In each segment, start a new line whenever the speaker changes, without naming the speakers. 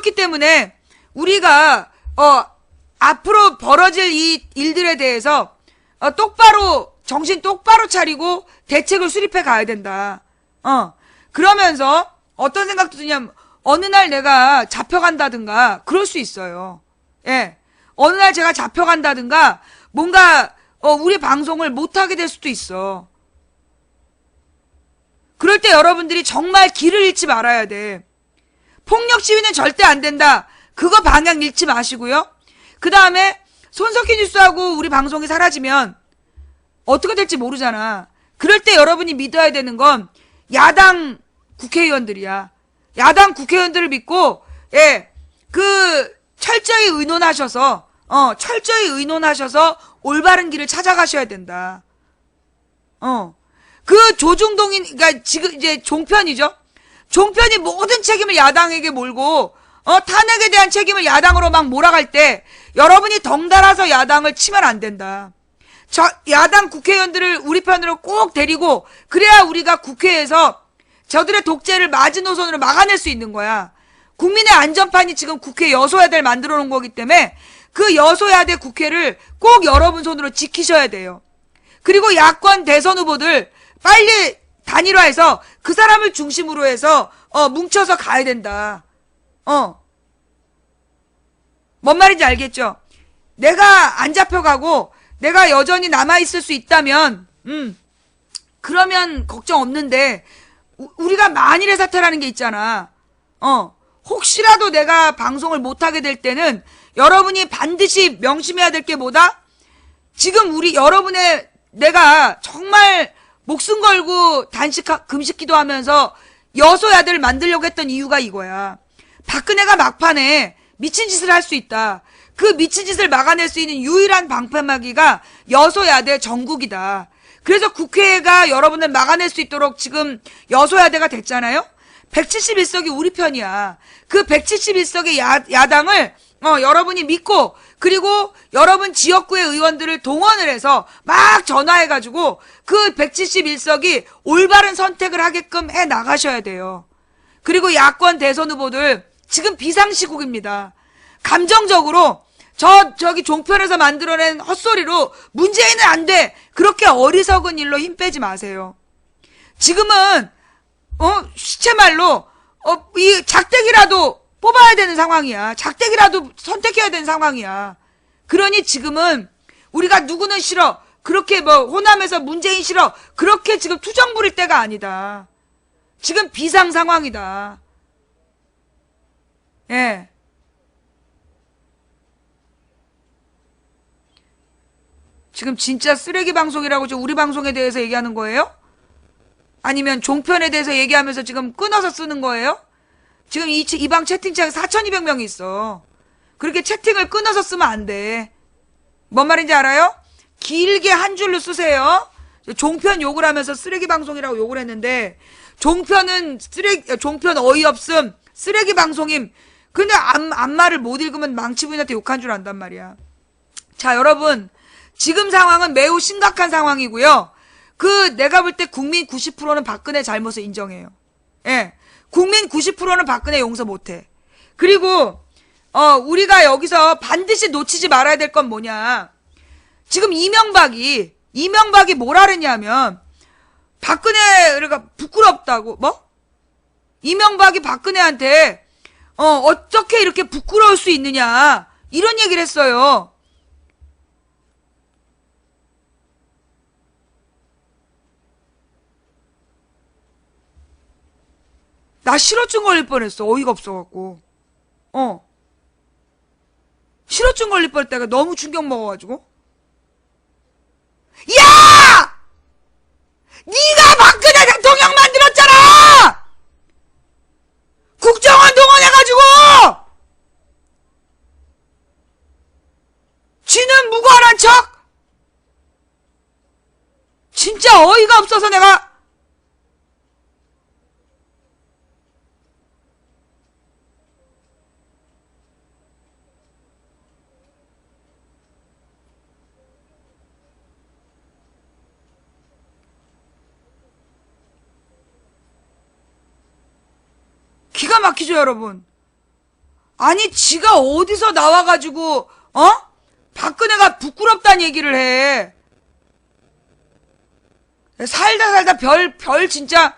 그렇기 때문에 우리가 앞으로 벌어질 이 일들에 대해서 정신 똑바로 차리고 대책을 수립해 가야 된다. 그러면서 어떤 생각도 드냐면 어느 날 내가 잡혀간다든가 그럴 수 있어요. 예. 어느 날 제가 잡혀간다든가 뭔가 우리 방송을 못하게 될 수도 있어. 그럴 때 여러분들이 정말 길을 잃지 말아야 돼. 폭력 시위는 절대 안 된다. 그거 방향 잃지 마시고요. 그 다음에 손석희 뉴스하고 우리 방송이 사라지면 어떻게 될지 모르잖아. 그럴 때 여러분이 믿어야 되는 건 야당 국회의원들이야. 야당 국회의원들을 믿고 철저히 의논하셔서 올바른 길을 찾아가셔야 된다. 그 그러니까 지금 이제 종편이죠. 종편이 모든 책임을 야당에게 몰고 탄핵에 대한 책임을 야당으로 막 몰아갈 때 여러분이 덩달아서 야당을 치면 안 된다. 야당 국회의원들을 우리 편으로 꼭 데리고 그래야 우리가 국회에서 저들의 독재를 마지노선으로 막아낼 수 있는 거야. 국민의 안전판이 지금 국회 여소야대를 만들어 놓은 거기 때문에 그 여소야대 국회를 꼭 여러분 손으로 지키셔야 돼요. 그리고 야권 대선 후보들 빨리 단일화해서 그 사람을 중심으로 해서 뭉쳐서 가야 된다. 뭔 말인지 알겠죠? 내가 안 잡혀가고 내가 여전히 남아있을 수 있다면 그러면 걱정 없는데 우리가 만일의 사태라는 게 있잖아. 혹시라도 내가 방송을 못하게 될 때는 여러분이 반드시 명심해야 될 게 뭐다? 지금 내가 정말 목숨 걸고 금식기도 하면서 여소야대를 만들려고 했던 이유가 이거야. 박근혜가 막판에 미친 짓을 할 수 있다. 그 미친 짓을 막아낼 수 있는 유일한 방패막이가 여소야대 정국이다. 그래서 국회가 여러분을 막아낼 수 있도록 지금 여소야대가 됐잖아요. 171석이 우리 편이야. 그 171석의 야당을 여러분이 믿고 그리고 여러분 지역구의 의원들을 동원을 해서 막 전화해가지고 그 171석이 올바른 선택을 하게끔 해 나가셔야 돼요. 그리고 야권 대선 후보들 지금 비상시국입니다. 감정적으로 저기 종편에서 만들어낸 헛소리로 문재인은 안 돼. 그렇게 어리석은 일로 힘 빼지 마세요. 지금은 시체말로 이 작대기라도 뽑아야 되는 상황이야. 작대기라도 선택해야 되는 상황이야. 그러니 지금은 우리가 누구는 싫어. 그렇게 호남에서 문재인 싫어. 그렇게 지금 투정 부릴 때가 아니다. 지금 비상 상황이다. 예. 지금 진짜 쓰레기 방송이라고 우리 방송에 대해서 얘기하는 거예요? 아니면 종편에 대해서 얘기하면서 지금 끊어서 쓰는 거예요? 지금 이 방 채팅창에 4,200명이 있어. 그렇게 채팅을 끊어서 쓰면 안 돼. 뭔 말인지 알아요? 길게 한 줄로 쓰세요. 종편 욕을 하면서 쓰레기 방송이라고 욕을 했는데 종편 어이없음, 쓰레기 방송임. 근데 앞말을 못 읽으면 망치부인한테 욕한 줄 안단 말이야. 자, 여러분. 지금 상황은 매우 심각한 상황이고요. 내가 볼 때 국민 90%는 박근혜 잘못을 인정해요. 예. 국민 90%는 박근혜 용서 못해. 그리고, 우리가 여기서 반드시 놓치지 말아야 될 건 뭐냐. 지금 이명박이 뭐라 그랬냐면, 박근혜가 부끄럽다고, 이명박이 박근혜한테, 어떻게 이렇게 부끄러울 수 있느냐. 이런 얘기를 했어요. 나 실어증 걸릴 뻔했어. 어이가 없어갖고. 실어증 걸릴 뻔했다가 너무 충격 먹어가지고. 야! 네가 박근혜 대통령 만들었잖아! 국정원 동원해가지고! 지는 무고한 척? 진짜 어이가 없어서 내가 기가 막히죠, 여러분. 아니, 지가 어디서 나와가지고, 박근혜가 부끄럽다는 얘기를 해. 살다 진짜.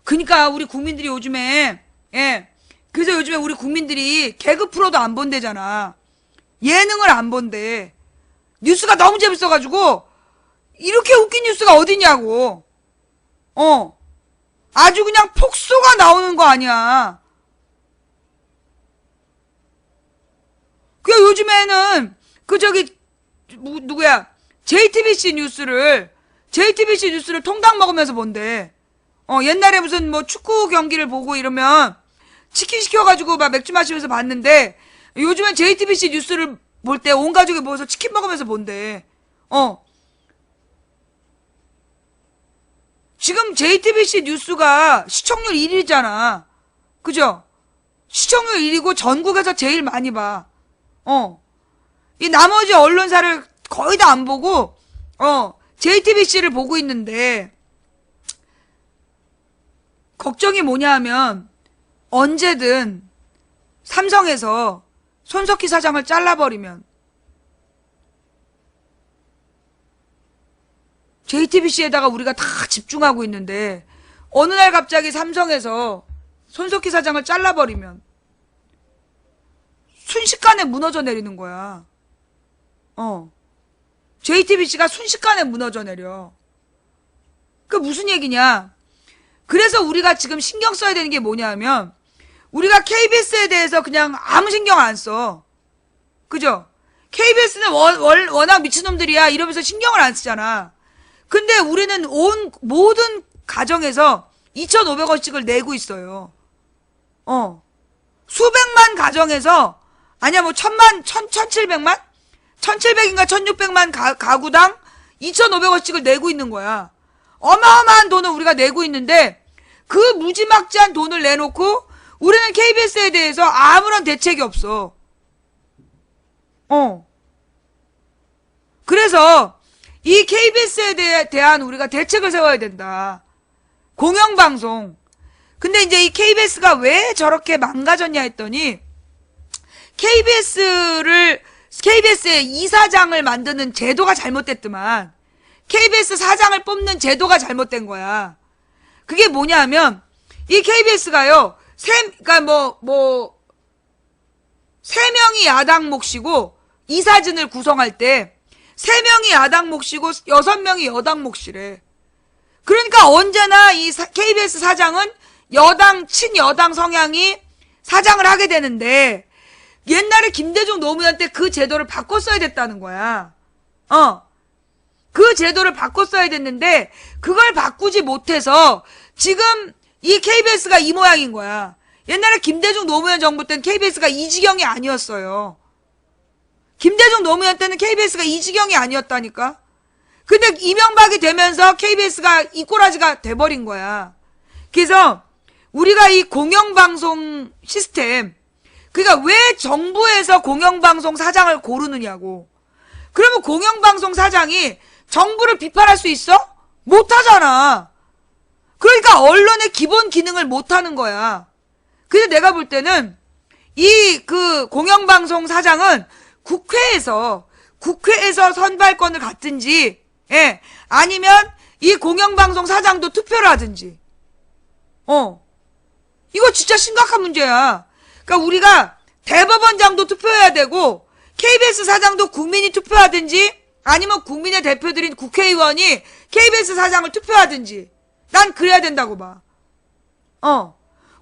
그니까 우리 국민들이 요즘에, 그래서 요즘에 우리 국민들이 개그 프로도 안 본대잖아. 예능을 안 본대. 뉴스가 너무 재밌어가지고, 이렇게 웃긴 뉴스가 어디냐고. 아주 그냥 폭소가 나오는 거 아니야. 그 요즘에는 누구야? JTBC 뉴스를 통닭 먹으면서 본대. 옛날에 무슨 뭐 축구 경기를 보고 이러면 치킨 시켜가지고 막 맥주 마시면서 봤는데, 요즘엔 JTBC 뉴스를 볼 때 온 가족이 모여서 치킨 먹으면서 본대. 지금 JTBC 뉴스가 시청률 1위잖아. 그죠? 시청률 1위고 전국에서 제일 많이 봐. 이 나머지 언론사를 거의 다 안 보고, JTBC를 보고 있는데, 걱정이 뭐냐 하면, 언제든 삼성에서 손석희 사장을 잘라버리면, JTBC에다가 우리가 다 집중하고 있는데, 어느 날 갑자기 삼성에서 손석희 사장을 잘라버리면, 순식간에 무너져 내리는 거야. JTBC가 순식간에 무너져 내려. 그 무슨 얘기냐? 그래서 우리가 지금 신경 써야 되는 게 뭐냐 하면, 우리가 KBS에 대해서 그냥 아무 신경 안 써. 그죠? KBS는 워낙 미친놈들이야 이러면서 신경을 안 쓰잖아. 근데 우리는 모든 가정에서 2,500원씩을 내고 있어요. 수백만 가정에서, 아니야, 뭐, 1,700만? 1,700인가 1,600만 가구당 2,500원씩을 내고 있는 거야. 어마어마한 돈을 우리가 내고 있는데, 그 무지막지한 돈을 내놓고, 우리는 KBS에 대해서 아무런 대책이 없어. 그래서, 이 KBS에 대한 우리가 대책을 세워야 된다. 공영방송. 근데 이제 이 KBS가 왜 저렇게 망가졌냐 했더니, KBS의 이사장을 만드는 제도가 잘못됐더만, KBS 사장을 뽑는 제도가 잘못된 거야. 그게 뭐냐 하면, 이 KBS가요, 그러니까 세 명이 야당 몫이고, 이사진을 구성할 때, 3명이 야당 몫이고 6명이 여당 몫이래. 그러니까 언제나 이 KBS 사장은 친여당 성향이 사장을 하게 되는데, 옛날에 김대중 노무현 때 그 제도를 바꿨어야 됐다는 거야. 그 제도를 바꿨어야 됐는데, 그걸 바꾸지 못해서 지금 이 KBS가 이 모양인 거야. 옛날에 김대중 노무현 정부 때는 KBS가 이 지경이 아니었어요. 김대중 노무현 때는 KBS가 이 지경이 아니었다니까. 근데 이명박이 되면서 KBS가 이 꼬라지가 돼버린 거야. 그래서 우리가 이 공영방송 시스템, 그러니까 왜 정부에서 공영방송 사장을 고르느냐고. 그러면 공영방송 사장이 정부를 비판할 수 있어? 못하잖아. 그러니까 언론의 기본 기능을 못하는 거야. 그래서 내가 볼 때는 공영방송 사장은 국회에서 선발권을 갖든지, 아니면 이 공영방송 사장도 투표를 하든지. 이거 진짜 심각한 문제야. 그러니까 우리가 대법원장도 투표해야 되고, KBS 사장도 국민이 투표하든지, 아니면 국민의 대표들인 국회의원이 KBS 사장을 투표하든지, 난 그래야 된다고 봐.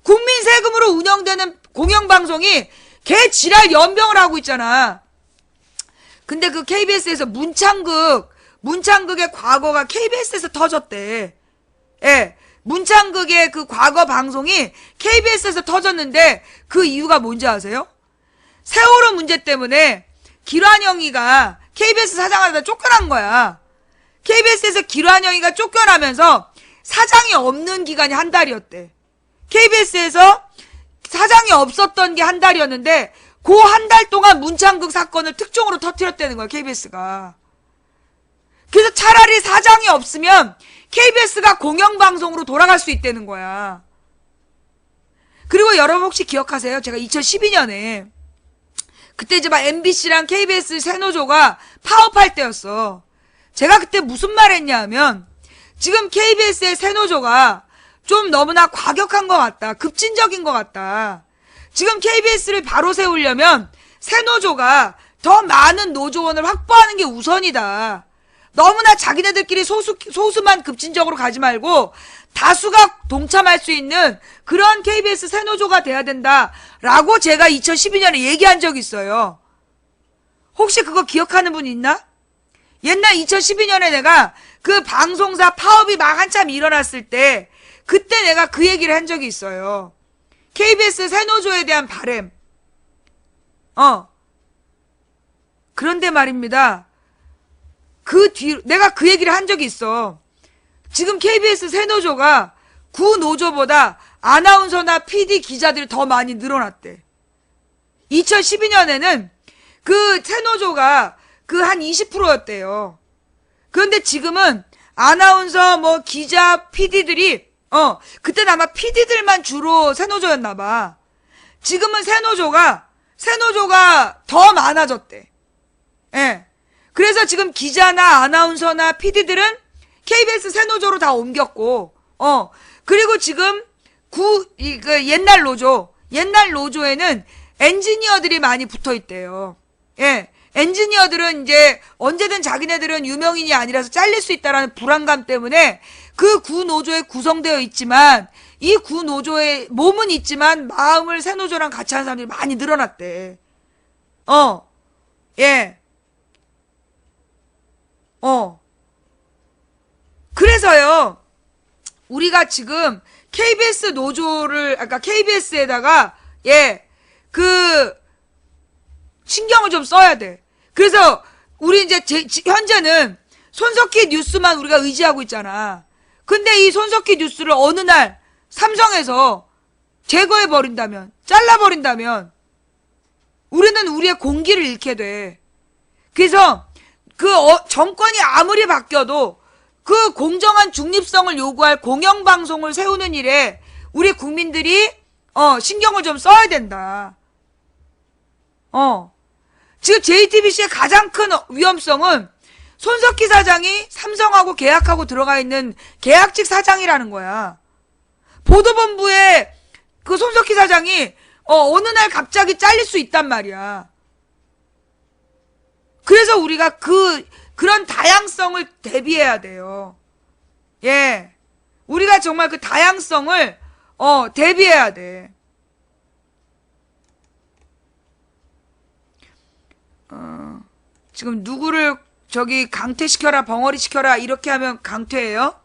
국민 세금으로 운영되는 공영방송이 개 지랄 연병을 하고 있잖아. 근데 그 KBS에서 문창극의 과거가 KBS에서 터졌대. 문창극의 그 과거 방송이 KBS에서 터졌는데, 그 이유가 뭔지 아세요? 세월호 문제 때문에 길환영이가 KBS 사장하다 쫓겨난 거야. KBS에서 길환영이가 쫓겨나면서 사장이 없는 기간이 한 달이었대. KBS에서 사장이 없었던 게 한 달이었는데, 그 한 달 동안 문창극 사건을 특종으로 터뜨렸다는 거야, KBS가. 그래서 차라리 사장이 없으면 KBS가 공영방송으로 돌아갈 수 있다는 거야. 그리고 여러분 혹시 기억하세요? 제가 2012년에 그때 이제 막 MBC랑 KBS 새노조가 파업할 때였어. 제가 그때 무슨 말 했냐 하면 지금 KBS의 새노조가 좀 너무나 과격한 것 같다. 급진적인 것 같다. 지금 KBS를 바로 세우려면 새노조가 더 많은 노조원을 확보하는 게 우선이다. 너무나 자기네들끼리 소수만 급진적으로 가지 말고 다수가 동참할 수 있는 그런 KBS 새노조가 돼야 된다라고 제가 2012년에 얘기한 적이 있어요. 혹시 그거 기억하는 분 있나? 옛날 2012년에 내가 그 방송사 파업이 막 한참 일어났을 때 그때 내가 그 얘기를 한 적이 있어요. KBS 새노조에 대한 바람. 그런데 말입니다. 그 뒤로 내가 그 얘기를 한 적이 있어. 지금 KBS 새노조가 구노조보다 아나운서나 PD 기자들이 더 많이 늘어났대. 2012년에는 그 새노조가 그 한 20%였대요. 그런데 지금은 아나운서 뭐 기자 PD들이 그때는 아마 PD들만 주로 새노조였나봐. 지금은 새노조가 더 많아졌대. 예. 그래서 지금 기자나 아나운서나 PD들은 KBS 새노조로 다 옮겼고, 그리고 지금 옛날 노조에는 엔지니어들이 많이 붙어 있대요. 예. 엔지니어들은 이제 언제든 자기네들은 유명인이 아니라서 잘릴 수 있다라는 불안감 때문에 그 구노조에 구성되어 있지만 이 구노조의 몸은 있지만 마음을 새노조랑 같이 하는 사람들이 많이 늘어났대. 예. 그래서요, 우리가 지금 KBS 노조를, 아까 KBS에다가, 신경을 좀 써야 돼. 그래서, 우리 이제, 현재는 손석희 뉴스만 우리가 의지하고 있잖아. 근데 이 손석희 뉴스를 어느 날, 삼성에서 제거해버린다면, 잘라버린다면, 우리는 우리의 공기를 잃게 돼. 그래서, 정권이 아무리 바뀌어도, 그 공정한 중립성을 요구할 공영방송을 세우는 일에 우리 국민들이 신경을 좀 써야 된다. 지금 JTBC의 가장 큰 위험성은 손석희 사장이 삼성하고 계약하고 들어가 있는 계약직 사장이라는 거야. 보도본부에 그 손석희 사장이 어느 날 갑자기 잘릴 수 있단 말이야. 그래서 우리가 그런 다양성을 대비해야 돼요. 예. 우리가 정말 그 다양성을, 대비해야 돼. 지금 누구를 강퇴시켜라, 벙어리시켜라, 이렇게 하면 강퇴예요?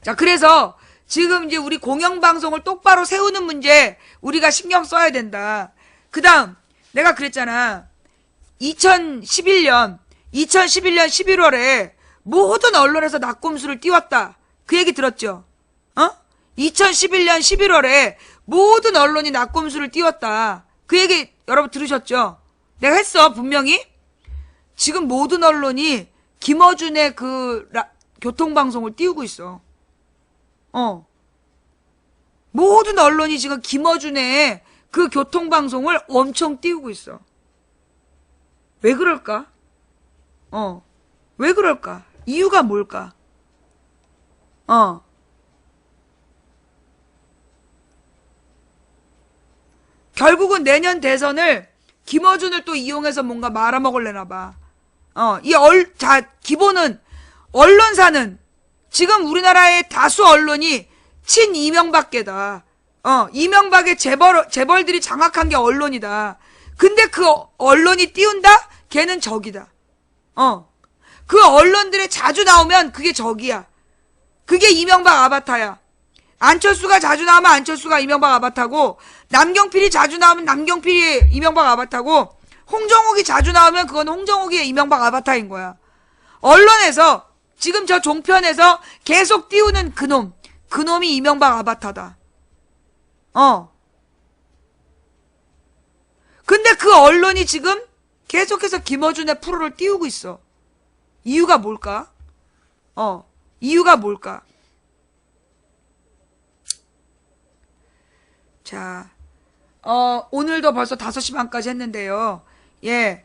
자, 그래서 지금 이제 우리 공영방송을 똑바로 세우는 문제, 우리가 신경 써야 된다. 그 다음, 내가 그랬잖아. 2011년 11월에 모든 언론에서 낙곰수를 띄웠다. 그 얘기 들었죠? 2011년 11월에 모든 언론이 낙곰수를 띄웠다. 그 얘기 여러분 들으셨죠? 내가 했어, 분명히. 지금 모든 언론이 김어준의 교통방송을 띄우고 있어. 모든 언론이 지금 김어준의 그 교통방송을 엄청 띄우고 있어. 왜 그럴까? 왜 그럴까? 이유가 뭘까? 결국은 내년 대선을 김어준을 또 이용해서 뭔가 말아먹으려나 봐. 기본은, 언론사는, 지금 우리나라의 다수 언론이 친이명박계다. 이명박의 재벌들이 장악한 게 언론이다. 근데 그 언론이 띄운다? 걔는 적이다. 그 언론들에 자주 나오면 그게 적이야. 그게 이명박 아바타야. 안철수가 자주 나오면 안철수가 이명박 아바타고, 남경필이 자주 나오면 남경필이 이명박 아바타고, 홍정욱이 자주 나오면 그건 홍정욱이 이명박 아바타인 거야. 언론에서, 지금 저 종편에서 계속 띄우는 그놈이 이명박 아바타다. 근데 그 언론이 지금 계속해서 김어준의 프로를 띄우고 있어. 이유가 뭘까? 이유가 뭘까? 자, 오늘도 벌써 5시 반까지 했는데요. 예,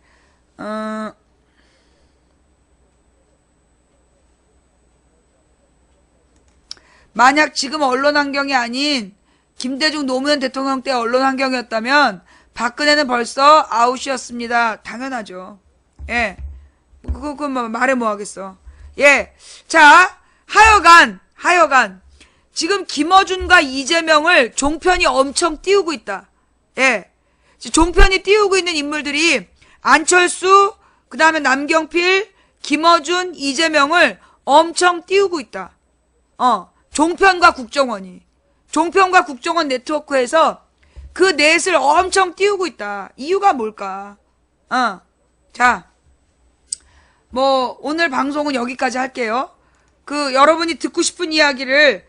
만약 지금 언론 환경이 아닌 김대중 노무현 대통령 때 언론 환경이었다면 박근혜는 벌써 아웃이었습니다. 당연하죠. 예. 그거 말해 뭐 하겠어. 예. 자, 하여간. 지금 김어준과 이재명을 종편이 엄청 띄우고 있다. 예. 종편이 띄우고 있는 인물들이 안철수, 그 다음에 남경필, 김어준, 이재명을 엄청 띄우고 있다. 종편과 국정원 네트워크에서 그 넷을 엄청 띄우고 있다. 이유가 뭘까? 자, 뭐, 오늘 방송은 여기까지 할게요. 여러분이 듣고 싶은 이야기를,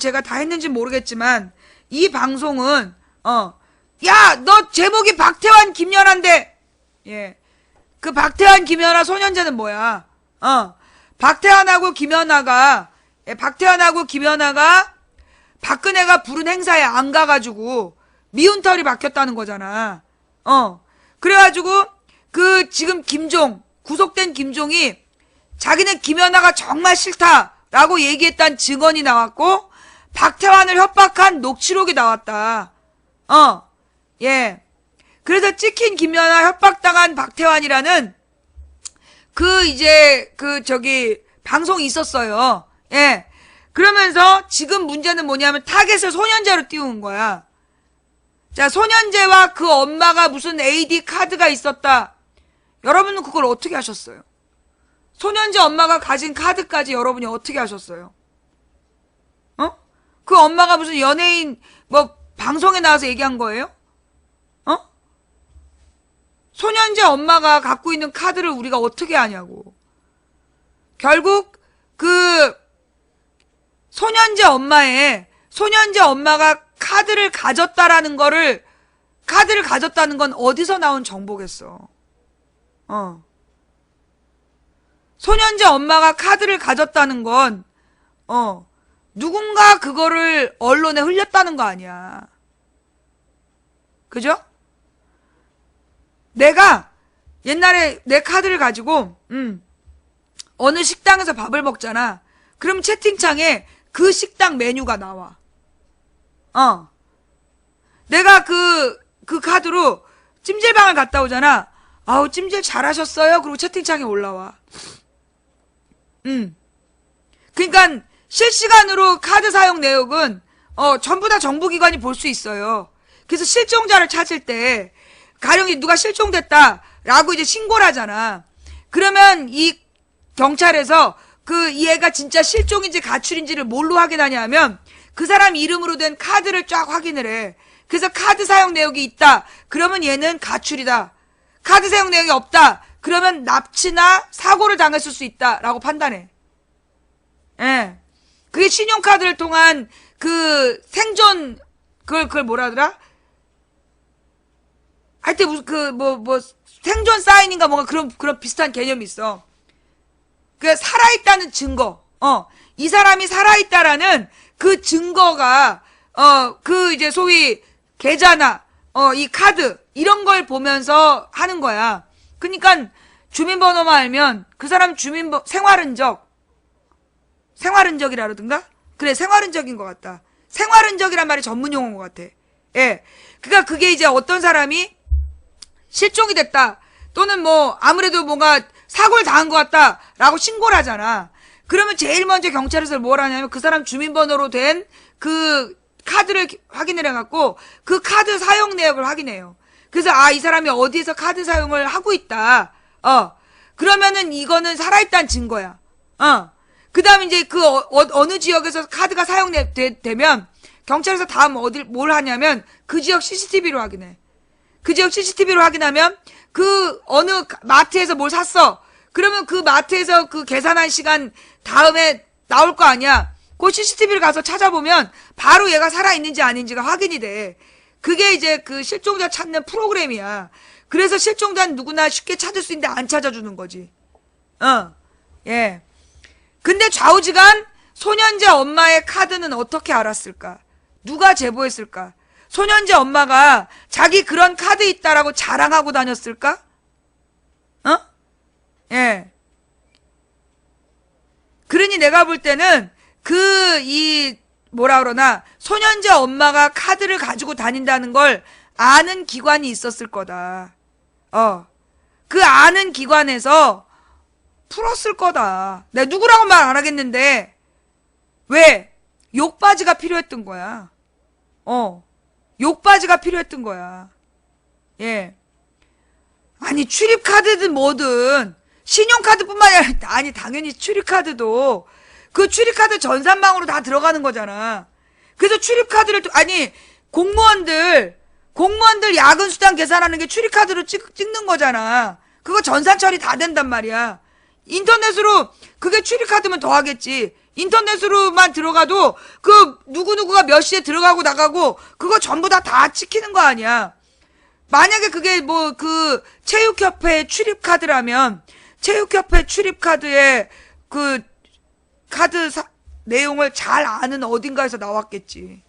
제가 다 했는지 모르겠지만, 이 방송은, 야, 너 제목이 박태환, 김연아인데, 예. 그 박태환, 김연아 소년제는 뭐야? 박태환하고 김연아가 박근혜가 부른 행사에 안 가가지고 미운털이 박혔다는 거잖아. 그래가지고 지금 구속된 김종이 자기는 김연아가 정말 싫다라고 얘기했다는 증언이 나왔고 박태환을 협박한 녹취록이 나왔다. 예. 그래서 찍힌 김연아 협박당한 박태환이라는 방송이 있었어요. 예. 그러면서 지금 문제는 뭐냐면 타겟을 소년제로 띄운 거야. 자, 소년제와 그 엄마가 무슨 AD 카드가 있었다. 여러분은 그걸 어떻게 하셨어요? 소년제 엄마가 가진 카드까지 여러분이 어떻게 하셨어요? 그 엄마가 무슨 연예인, 방송에 나와서 얘기한 거예요? 소년제 엄마가 갖고 있는 카드를 우리가 어떻게 아냐고. 결국, 소년제 엄마가 카드를 가졌다는 건 어디서 나온 정보겠어? 소년제 엄마가 카드를 가졌다는 건, 누군가 그거를 언론에 흘렸다는 거 아니야. 그죠? 내가 옛날에 내 카드를 가지고, 어느 식당에서 밥을 먹잖아. 그럼 채팅창에 그 식당 메뉴가 나와. 내가 그 카드로 찜질방을 갔다 오잖아. 아우, 찜질 잘하셨어요? 그리고 채팅창에 올라와. 그러니까 실시간으로 카드 사용 내역은 전부 다 정보기관이 볼 수 있어요. 그래서 실종자를 찾을 때 가령이 누가 실종됐다라고 이제 신고를 하잖아. 그러면 이 경찰에서 이 애가 진짜 실종인지 가출인지를 뭘로 확인하냐면 그 사람 이름으로 된 카드를 쫙 확인을 해. 그래서 카드 사용 내역이 있다. 그러면 얘는 가출이다. 카드 사용 내역이 없다. 그러면 납치나 사고를 당했을 수 있다라고 판단해. 예. 그게 신용카드를 통한 생존 그걸 뭐라 하더라? 하여튼 무슨 생존 사인인가 뭔가 그런 비슷한 개념이 있어. 살아있다는 증거. 이 사람이 살아있다라는 그 증거가 이제 소위 계좌나 이 카드 이런 걸 보면서 하는 거야. 그러니까 주민번호만 알면 그 사람 생활흔적이라든가? 그래, 생활흔적인 것 같다. 생활흔적이란 말이 전문 용어인 것 같아. 예. 그러니까 그게 이제 어떤 사람이 실종이 됐다. 또는 아무래도 뭔가 사고를 당한 것 같다라고 신고를 하잖아. 그러면 제일 먼저 경찰에서 뭘 하냐면 그 사람 주민번호로 된 그 카드를 확인을 해갖고 그 카드 사용 내역을 확인해요. 그래서 이 사람이 어디에서 카드 사용을 하고 있다. 그러면은 이거는 살아있다는 증거야. 그 다음에 이제 어느 지역에서 카드가 사용되면 경찰에서 다음 뭘 하냐면 그 지역 CCTV로 확인해. 그 지역 CCTV로 확인하면 어느 마트에서 뭘 샀어. 그러면 그 마트에서 그 계산한 시간 다음에 나올 거 아니야. 그 CCTV를 가서 찾아보면 바로 얘가 살아있는지 아닌지가 확인이 돼. 그게 이제 그 실종자 찾는 프로그램이야. 그래서 실종자는 누구나 쉽게 찾을 수 있는데 안 찾아주는 거지. 예. 근데 좌우지간 소년제 엄마의 카드는 어떻게 알았을까? 누가 제보했을까? 소년제 엄마가 자기 그런 카드 있다라고 자랑하고 다녔을까? 어? 예. 그러니 내가 볼 때는 뭐라 그러나, 소년제 엄마가 카드를 가지고 다닌다는 걸 아는 기관이 있었을 거다. 그 아는 기관에서 풀었을 거다. 내가 누구라고 말 안 하겠는데, 왜? 욕바지가 필요했던 거야. 욕바지가 필요했던 거야. 예. 아니, 출입카드든 뭐든, 신용카드뿐만 아니라, 아니, 당연히 출입카드도, 그 출입카드 전산망으로 다 들어가는 거잖아. 그래서 출입카드를, 아니, 공무원들 야근수당 계산하는 게 출입카드로 찍는 거잖아. 그거 전산 처리 다 된단 말이야. 인터넷으로, 그게 출입카드면 더 하겠지. 인터넷으로만 들어가도 그 누구누구가 몇 시에 들어가고 나가고 그거 전부 다 찍히는 거 아니야. 만약에 그게 뭐 그 체육협회 출입카드라면 체육협회 출입카드에 그 카드 내용을 잘 아는 어딘가에서 나왔겠지.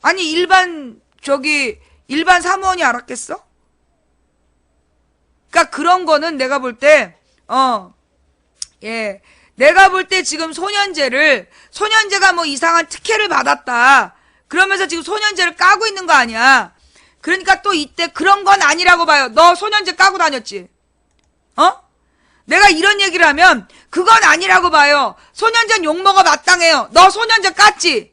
아니 일반 사무원이 알았겠어? 그러니까 그런 거는 내가 볼 때 예. 내가 볼 때 지금 소년제가 뭐 이상한 특혜를 받았다. 그러면서 지금 소년제를 까고 있는 거 아니야. 그러니까 또 이때 그런 건 아니라고 봐요. 너 소년제 까고 다녔지? 내가 이런 얘기를 하면 그건 아니라고 봐요. 소년제 욕먹어 마땅해요. 너 소년제 깠지?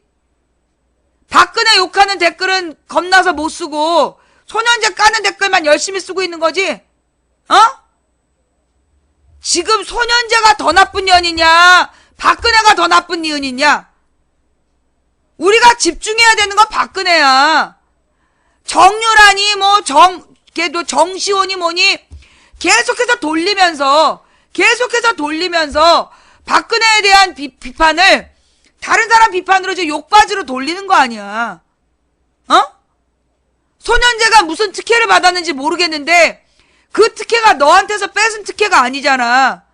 박근혜 욕하는 댓글은 겁나서 못 쓰고 소년제 까는 댓글만 열심히 쓰고 있는 거지? 지금 소년제가 더 나쁜 년이냐? 박근혜가 더 나쁜 년이냐? 우리가 집중해야 되는 건 박근혜야. 정유란이 걔도 정시원이 뭐니? 계속해서 돌리면서 박근혜에 대한 비판을 다른 사람 비판으로 이제 욕바지로 돌리는 거 아니야. 소년제가 무슨 특혜를 받았는지 모르겠는데 그 특혜가 너한테서 뺏은 특혜가 아니잖아.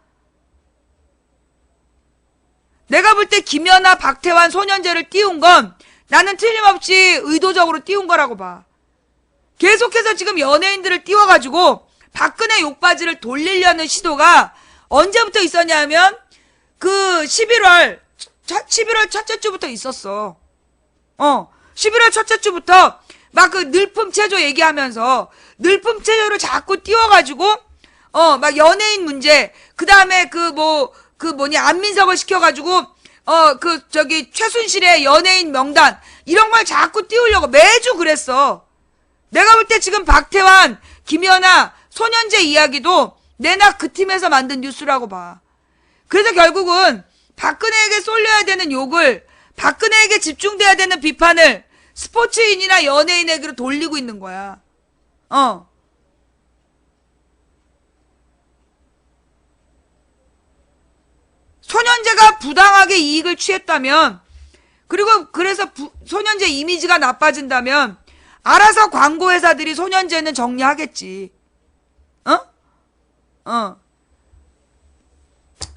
내가 볼 때 김연아, 박태환, 소년제를 띄운 건 나는 틀림없이 의도적으로 띄운 거라고 봐. 계속해서 지금 연예인들을 띄워가지고 박근혜 욕바지를 돌리려는 시도가 언제부터 있었냐면 그 11월 첫째 주부터 있었어. 11월 첫째 주부터 막 그 늘품 체조 얘기하면서 늘품 체조를 자꾸 띄워가지고 막 연예인 문제, 그 다음에 안민석을 시켜가지고 최순실의 연예인 명단 이런 걸 자꾸 띄우려고 매주 그랬어. 내가 볼 때 지금 박태환, 김연아, 소년제 이야기도 내나 그 팀에서 만든 뉴스라고 봐. 그래서 결국은 박근혜에게 쏠려야 되는 욕을, 박근혜에게 집중돼야 되는 비판을 스포츠인이나 연예인에게로 돌리고 있는 거야. 소년제가 부당하게 이익을 취했다면, 그래서 소년제 이미지가 나빠진다면 알아서 광고회사들이 소년제는 정리하겠지.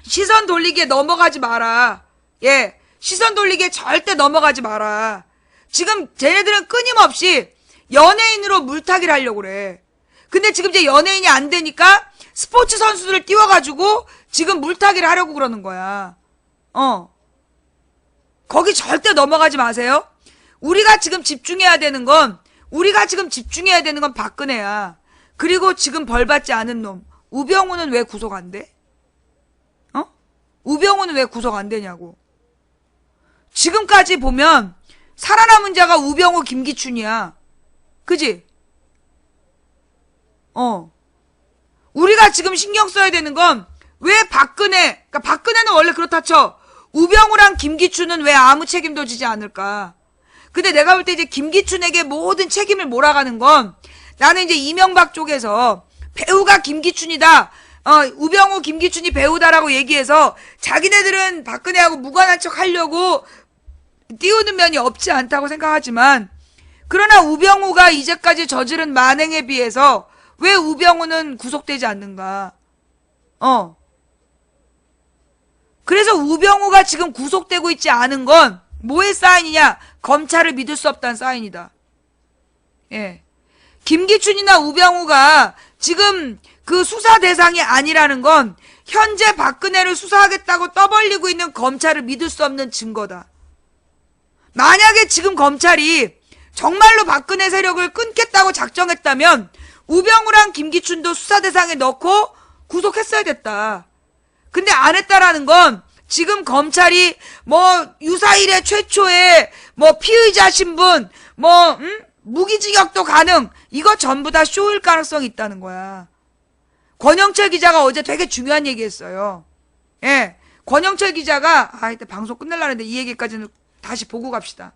시선 돌리기에 넘어가지 마라. 예, 시선 돌리기에 절대 넘어가지 마라. 지금 쟤네들은 끊임없이 연예인으로 물타기를 하려고 그래. 근데 지금 이제 연예인이 안 되니까 스포츠 선수들을 띄워가지고 지금 물타기를 하려고 그러는 거야. 거기 절대 넘어가지 마세요. 우리가 지금 집중해야 되는 건 박근혜야. 그리고 지금 벌받지 않은 놈. 우병우는 왜 구속 안 돼? 우병우는 왜 구속 안 되냐고. 지금까지 보면 살아남은 자가 우병우, 김기춘이야. 그지? 우리가 지금 신경 써야 되는 건 왜 그러니까 박근혜는 원래 그렇다 쳐. 우병우랑 김기춘은 왜 아무 책임도 지지 않을까? 근데 내가 볼 때 이제 김기춘에게 모든 책임을 몰아가는 건 나는 이제 이명박 쪽에서 배우가 김기춘이다. 우병우, 김기춘이 배우다라고 얘기해서 자기네들은 박근혜하고 무관한 척 하려고 띄우는 면이 없지 않다고 생각하지만, 그러나 우병우가 이제까지 저지른 만행에 비해서 왜 우병우는 구속되지 않는가? 그래서 우병우가 지금 구속되고 있지 않은 건 뭐의 사인이냐? 검찰을 믿을 수 없다는 사인이다. 예. 김기춘이나 우병우가 지금 그 수사 대상이 아니라는 건 현재 박근혜를 수사하겠다고 떠벌리고 있는 검찰을 믿을 수 없는 증거다. 만약에 지금 검찰이 정말로 박근혜 세력을 끊겠다고 작정했다면 우병우랑 김기춘도 수사 대상에 넣고 구속했어야 됐다. 근데 안 했다라는 건 지금 검찰이 유사 이래 최초의 피의자 신분 무기징역도 가능, 이거 전부 다 쇼일 가능성이 있다는 거야. 권영철 기자가 어제 되게 중요한 얘기 했어요. 예. 권영철 기자가 이때 방송 끝내려는데 이 얘기까지는 다시 보고 갑시다.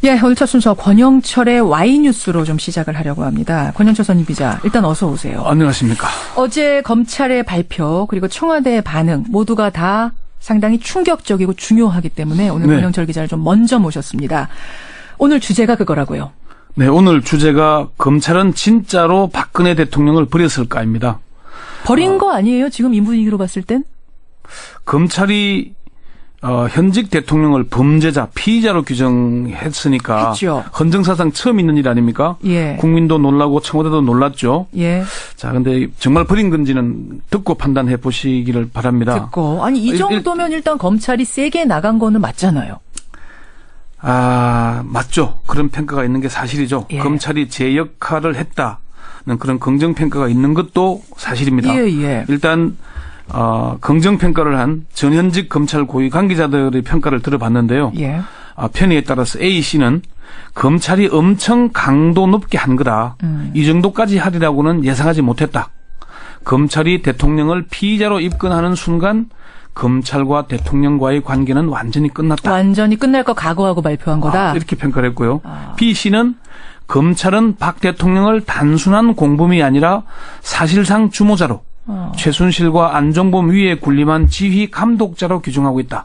예, 오늘 첫 순서 권영철의 Y뉴스로 좀 시작을 하려고 합니다. 권영철 선임 기자, 일단 어서 오세요.
안녕하십니까.
어제 검찰의 발표 그리고 청와대의 반응 모두가 다 상당히 충격적이고 중요하기 때문에 오늘
네.
권영철 기자를 좀 먼저 모셨습니다. 오늘 주제가 그거라고요.
네, 오늘 주제가 검찰은 진짜로 박근혜 대통령을 버렸을까입니다.
버린 거 아니에요? 지금 이 분위기로 봤을 땐?
검찰이 현직 대통령을 범죄자, 피의자로 규정했으니까
했죠.
헌정사상 처음 있는 일 아닙니까?
예.
국민도 놀라고 청와대도 놀랐죠.
예.
자, 근데 정말 버린 건지는 듣고 판단해 보시기를 바랍니다.
듣고. 아니, 이 정도면 일단 검찰이 세게 나간 거는 맞잖아요.
맞죠. 그런 평가가 있는 게 사실이죠.
예.
검찰이 제 역할을 했다는 그런 긍정평가가 있는 것도 사실입니다.
예, 예.
일단 긍정평가를 한 전현직 검찰 고위 관계자들의 평가를 들어봤는데요.
예.
편의에 따라서 A씨는 검찰이 엄청 강도 높게 한 거다. 이 정도까지 하리라고는 예상하지 못했다. 검찰이 대통령을 피의자로 입건하는 순간 검찰과 대통령과의 관계는 완전히 끝났다.
완전히 끝날 거 각오하고 발표한 거다.
이렇게 평가를 했고요. B씨는 검찰은 박 대통령을 단순한 공범이 아니라 사실상 주모자로 최순실과 안종범 위에 군림한 지휘 감독자로 규정하고 있다.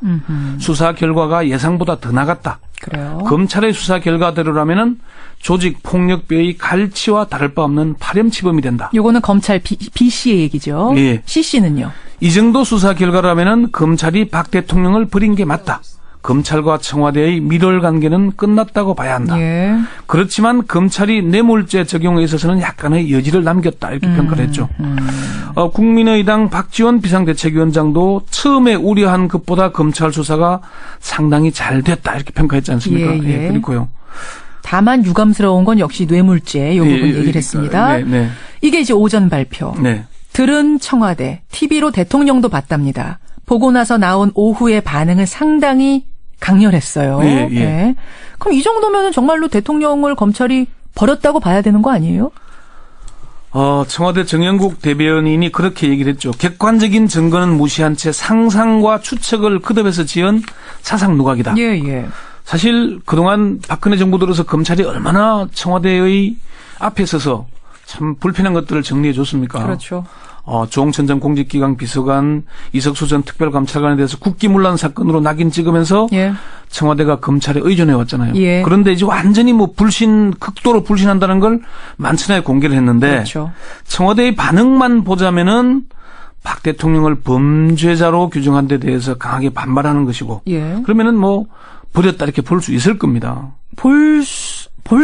수사 결과가 예상보다 더 나갔다.
그래요.
검찰의 수사 결과대로라면은 조직 폭력배의 갈치와 다를 바 없는 파렴치범이 된다.
요거는 검찰 B 씨의 얘기죠.
예.
C 씨는요.
이 정도 수사 결과라면은 검찰이 박 대통령을 버린 게 맞다. 검찰과 청와대의 밀월 관계는 끝났다고 봐야 한다.
예.
그렇지만 검찰이 뇌물죄 적용에 있어서는 약간의 여지를 남겼다. 이렇게 평가를 했죠. 국민의당 박지원 비상대책위원장도 처음에 우려한 것보다 검찰 수사가 상당히 잘 됐다. 이렇게 평가했지 않습니까?
예, 예.
그리고요.
다만 유감스러운 건 역시 뇌물죄 요 부분 얘기를 했습니다.
네, 네.
이게 이제 오전 발표.
네.
들은 청와대, TV로 대통령도 봤답니다. 보고 나서 나온 오후의 반응은 상당히 강렬했어요.
예, 예.
네. 그럼 이 정도면 정말로 대통령을 검찰이 버렸다고 봐야 되는 거 아니에요?
청와대 정영국 대변인이 그렇게 얘기를 했죠. 객관적인 증거는 무시한 채 상상과 추측을 거듭해서 지은 사상 누각이다.
예, 예.
사실 그동안 박근혜 정부 들어서 검찰이 얼마나 청와대의 앞에 서서 참 불편한 것들을 정리해 줬습니까?
그렇죠.
조홍천 전 공직기강 비서관, 이석수 전 특별감찰관에 대해서 국기문란 사건으로 낙인 찍으면서
예.
청와대가 검찰에 의존해 왔잖아요.
예.
그런데 이제 완전히 극도로 불신한다는 걸 만천하에 공개를 했는데
그렇죠.
청와대의 반응만 보자면은 박 대통령을 범죄자로 규정한 데 대해서 강하게 반발하는 것이고
예.
그러면은 버렸다 이렇게 볼 수 있을 겁니다.
볼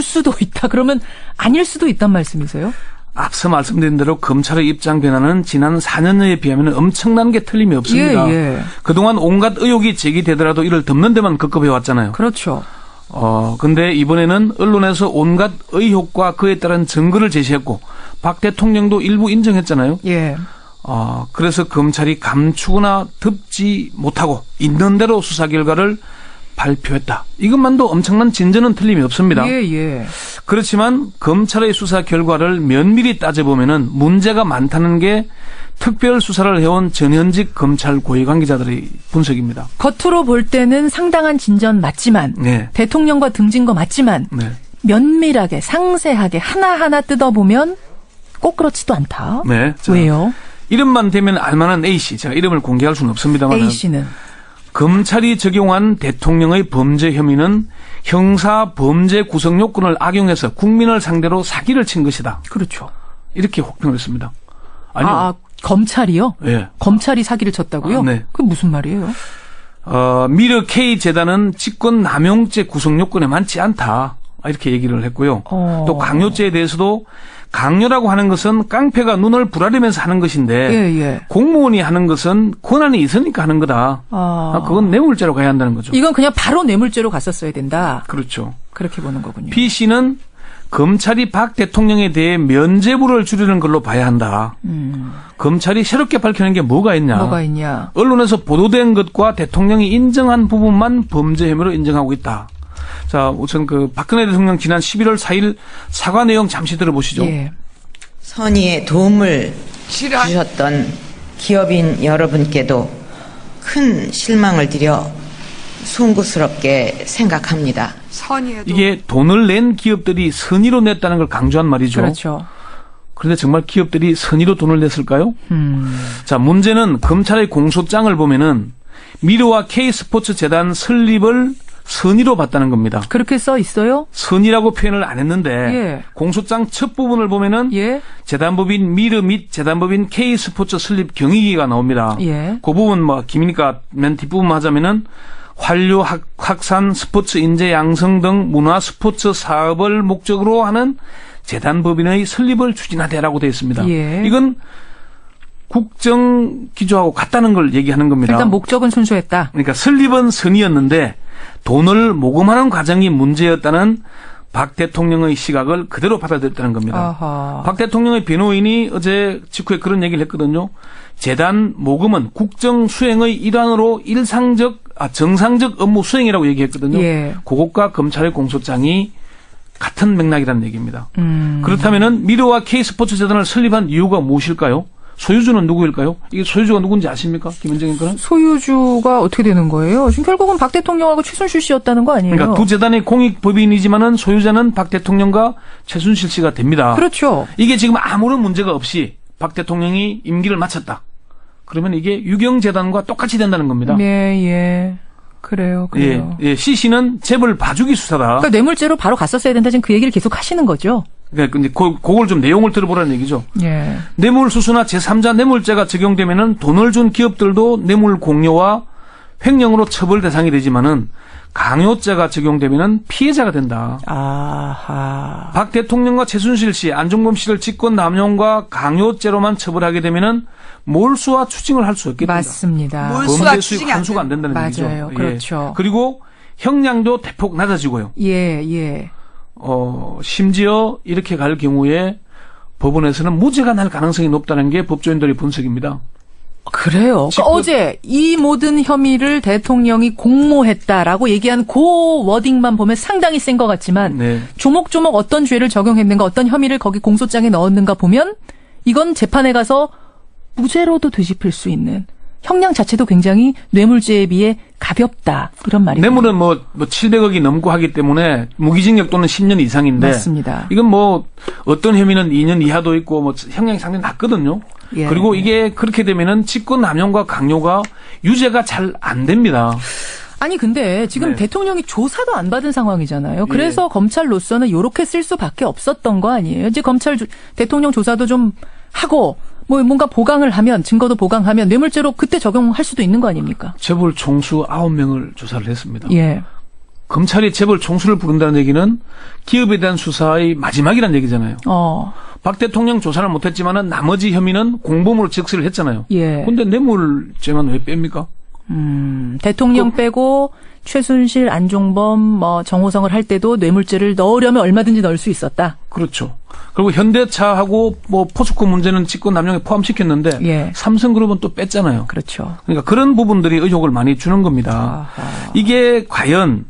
수도 있다. 그러면 아닐 수도 있단 말씀이세요?
앞서 말씀드린 대로 검찰의 입장 변화는 지난 4년여에 비하면 엄청난 게 틀림이 없습니다.
예, 예.
그동안 온갖 의혹이 제기되더라도 이를 덮는 데만 급급해 왔잖아요.
그렇죠.
근데 이번에는 언론에서 온갖 의혹과 그에 따른 증거를 제시했고 박 대통령도 일부 인정했잖아요.
예.
그래서 검찰이 감추거나 덮지 못하고 있는 대로 수사 결과를 발표했다. 이것만도 엄청난 진전은 틀림이 없습니다.
예, 예.
그렇지만 검찰의 수사 결과를 면밀히 따져보면은 문제가 많다는 게 특별 수사를 해온 전현직 검찰 고위 관계자들의 분석입니다.
겉으로 볼 때는 상당한 진전 맞지만
네.
대통령과 등진 거 맞지만
네.
면밀하게 상세하게 하나하나 뜯어보면 꼭 그렇지도 않다.
네. 자,
왜요?
이름만 되면 알만한 A씨, 제가 이름을 공개할 수는 없습니다만
A씨는
검찰이 적용한 대통령의 범죄 혐의는 형사 범죄 구성 요건을 악용해서 국민을 상대로 사기를 친 것이다.
그렇죠.
이렇게 혹평을 했습니다. 아니요.
검찰이요?
예.
검찰이 사기를 쳤다고요?
네.
그게 무슨 말이에요?
미르 K 재단은 직권 남용죄 구성 요건에 많지 않다. 이렇게 얘기를 했고요. 또 강요죄에 대해서도 강요라고 하는 것은 깡패가 눈을 부라리면서 하는 것인데
예.
공무원이 하는 것은 권한이 있으니까 하는 거다. 그건 뇌물죄로 가야 한다는 거죠.
이건 그냥 바로 뇌물죄로 갔었어야 된다.
그렇죠.
그렇게 보는 거군요.
B 씨는 검찰이 박 대통령에 대해 면죄부를 줄이는 걸로 봐야 한다. 검찰이 새롭게 밝혀낸 게 뭐가 있냐. 언론에서 보도된 것과 대통령이 인정한 부분만 범죄 혐의로 인정하고 있다. 자, 우선 박근혜 대통령 지난 11월 4일 사과 내용 잠시 들어보시죠.
예.
선의의 도움을 주셨던 기업인 여러분께도 큰 실망을 드려 송구스럽게 생각합니다.
이게 돈을 낸 기업들이 선의로 냈다는 걸 강조한 말이죠.
그렇죠.
그런데 정말 기업들이 선의로 돈을 냈을까요? 자, 문제는 검찰의 공소장을 보면은 미르와 K스포츠 재단 설립을 선의로 봤다는 겁니다.
그렇게 써 있어요?
선의라고 표현을 안 했는데
예.
공소장 첫 부분을 보면은
예.
재단법인 미르 및 재단법인 K스포츠 설립 경위기가 나옵니다.
예.
그 부분 기니까 맨 뒷부분만 하자면은 환류, 확산, 스포츠 인재 양성 등 문화 스포츠 사업을 목적으로 하는 재단법인의 설립을 추진하되라고 되어 있습니다.
예.
이건 국정 기조하고 같다는 걸 얘기하는 겁니다.
일단 목적은 순수했다.
그러니까 설립은 선의였는데 돈을 모금하는 과정이 문제였다는 박 대통령의 시각을 그대로 받아들였다는 겁니다.
아하.
박 대통령의 변호인이 어제 직후에 그런 얘기를 했거든요. 재단 모금은 국정 수행의 일환으로 정상적 업무 수행이라고 얘기했거든요.
예.
그것과 검찰의 공소장이 같은 맥락이라는 얘기입니다. 그렇다면은 미르와 K스포츠 재단을 설립한 이유가 무엇일까요? 소유주는 누구일까요? 이게 소유주가 누군지 아십니까? 김현정인 거는?
소유주가 어떻게 되는 거예요? 지금 결국은 박 대통령하고 최순실 씨였다는 거 아니에요?
그러니까 두 재단의 공익법인이지만은 소유자는 박 대통령과 최순실 씨가 됩니다.
그렇죠.
이게 지금 아무런 문제가 없이 박 대통령이 임기를 마쳤다. 그러면 이게 유경재단과 똑같이 된다는 겁니다.
예. 그래요.
예. C 씨는 재벌 봐주기 수사다.
그러니까 뇌물죄로 바로 갔었어야 된다. 지금 그 얘기를 계속 하시는 거죠.
그러니까 근데 그걸 좀 내용을 들어보라는 얘기죠.
예.
뇌물수수나 제3자 뇌물죄가 적용되면은 돈을 준 기업들도 뇌물 공여와 횡령으로 처벌 대상이 되지만은 강요죄가 적용되면은 피해자가 된다.
아하.
박 대통령과 최순실 씨, 안종범 씨를 직권 남용과 강요죄로만 처벌하게 되면은 몰수와 추징을 할 수 없게 된다.
맞습니다.
몰수와
범죄 수익
추징이
환수가 안 된다는
맞아요.
얘기죠.
맞아요. 그렇죠.
예. 그리고 형량도 대폭 낮아지고요.
예.
심지어 이렇게 갈 경우에 법원에서는 무죄가 날 가능성이 높다는 게 법조인들의 분석입니다.
그래요. 그러니까 어제 이 모든 혐의를 대통령이 공모했다라고 얘기한 그 워딩만 보면 상당히 센 것 같지만
네.
조목조목 어떤 죄를 적용했는가 어떤 혐의를 거기 공소장에 넣었는가 보면 이건 재판에 가서 무죄로도 뒤집힐 수 있는 형량 자체도 굉장히 뇌물죄에 비해 가볍다. 이런 말이죠.
뇌물은 700억이 넘고 하기 때문에 무기징역 또는 10년 이상인데.
맞습니다.
이건 어떤 혐의는 2년 이하도 있고 형량이 상당히 낮거든요.
예.
그리고 이게 그렇게 되면은 직권 남용과 강요가 유죄가 잘 안 됩니다.
아니 근데 지금
네.
대통령이 조사도 안 받은 상황이잖아요. 그래서 검찰로서는 이렇게 쓸 수밖에 없었던 거 아니에요. 이제 대통령 조사도 좀 하고 뭔가 보강을 하면 증거도 보강하면 뇌물죄로 그때 적용할 수도 있는 거 아닙니까?
재벌 총수 9명을 조사를 했습니다.
예.
검찰이 재벌 총수를 부른다는 얘기는 기업에 대한 수사의 마지막이라는 얘기잖아요. 박 대통령 조사를 못했지만은 나머지 혐의는 공범으로 적시를 했잖아요.
예.
근데 뇌물죄만 왜 뺍니까?
대통령 빼고 최순실, 안종범, 정호성을 할 때도 뇌물죄를 넣으려면 얼마든지 넣을 수 있었다.
그렇죠. 그리고 현대차하고 포스코 문제는 직권 남용에 포함시켰는데
예.
삼성그룹은 또 뺐잖아요.
그렇죠.
그러니까 그런 부분들이 의혹을 많이 주는 겁니다.
아하.
이게 과연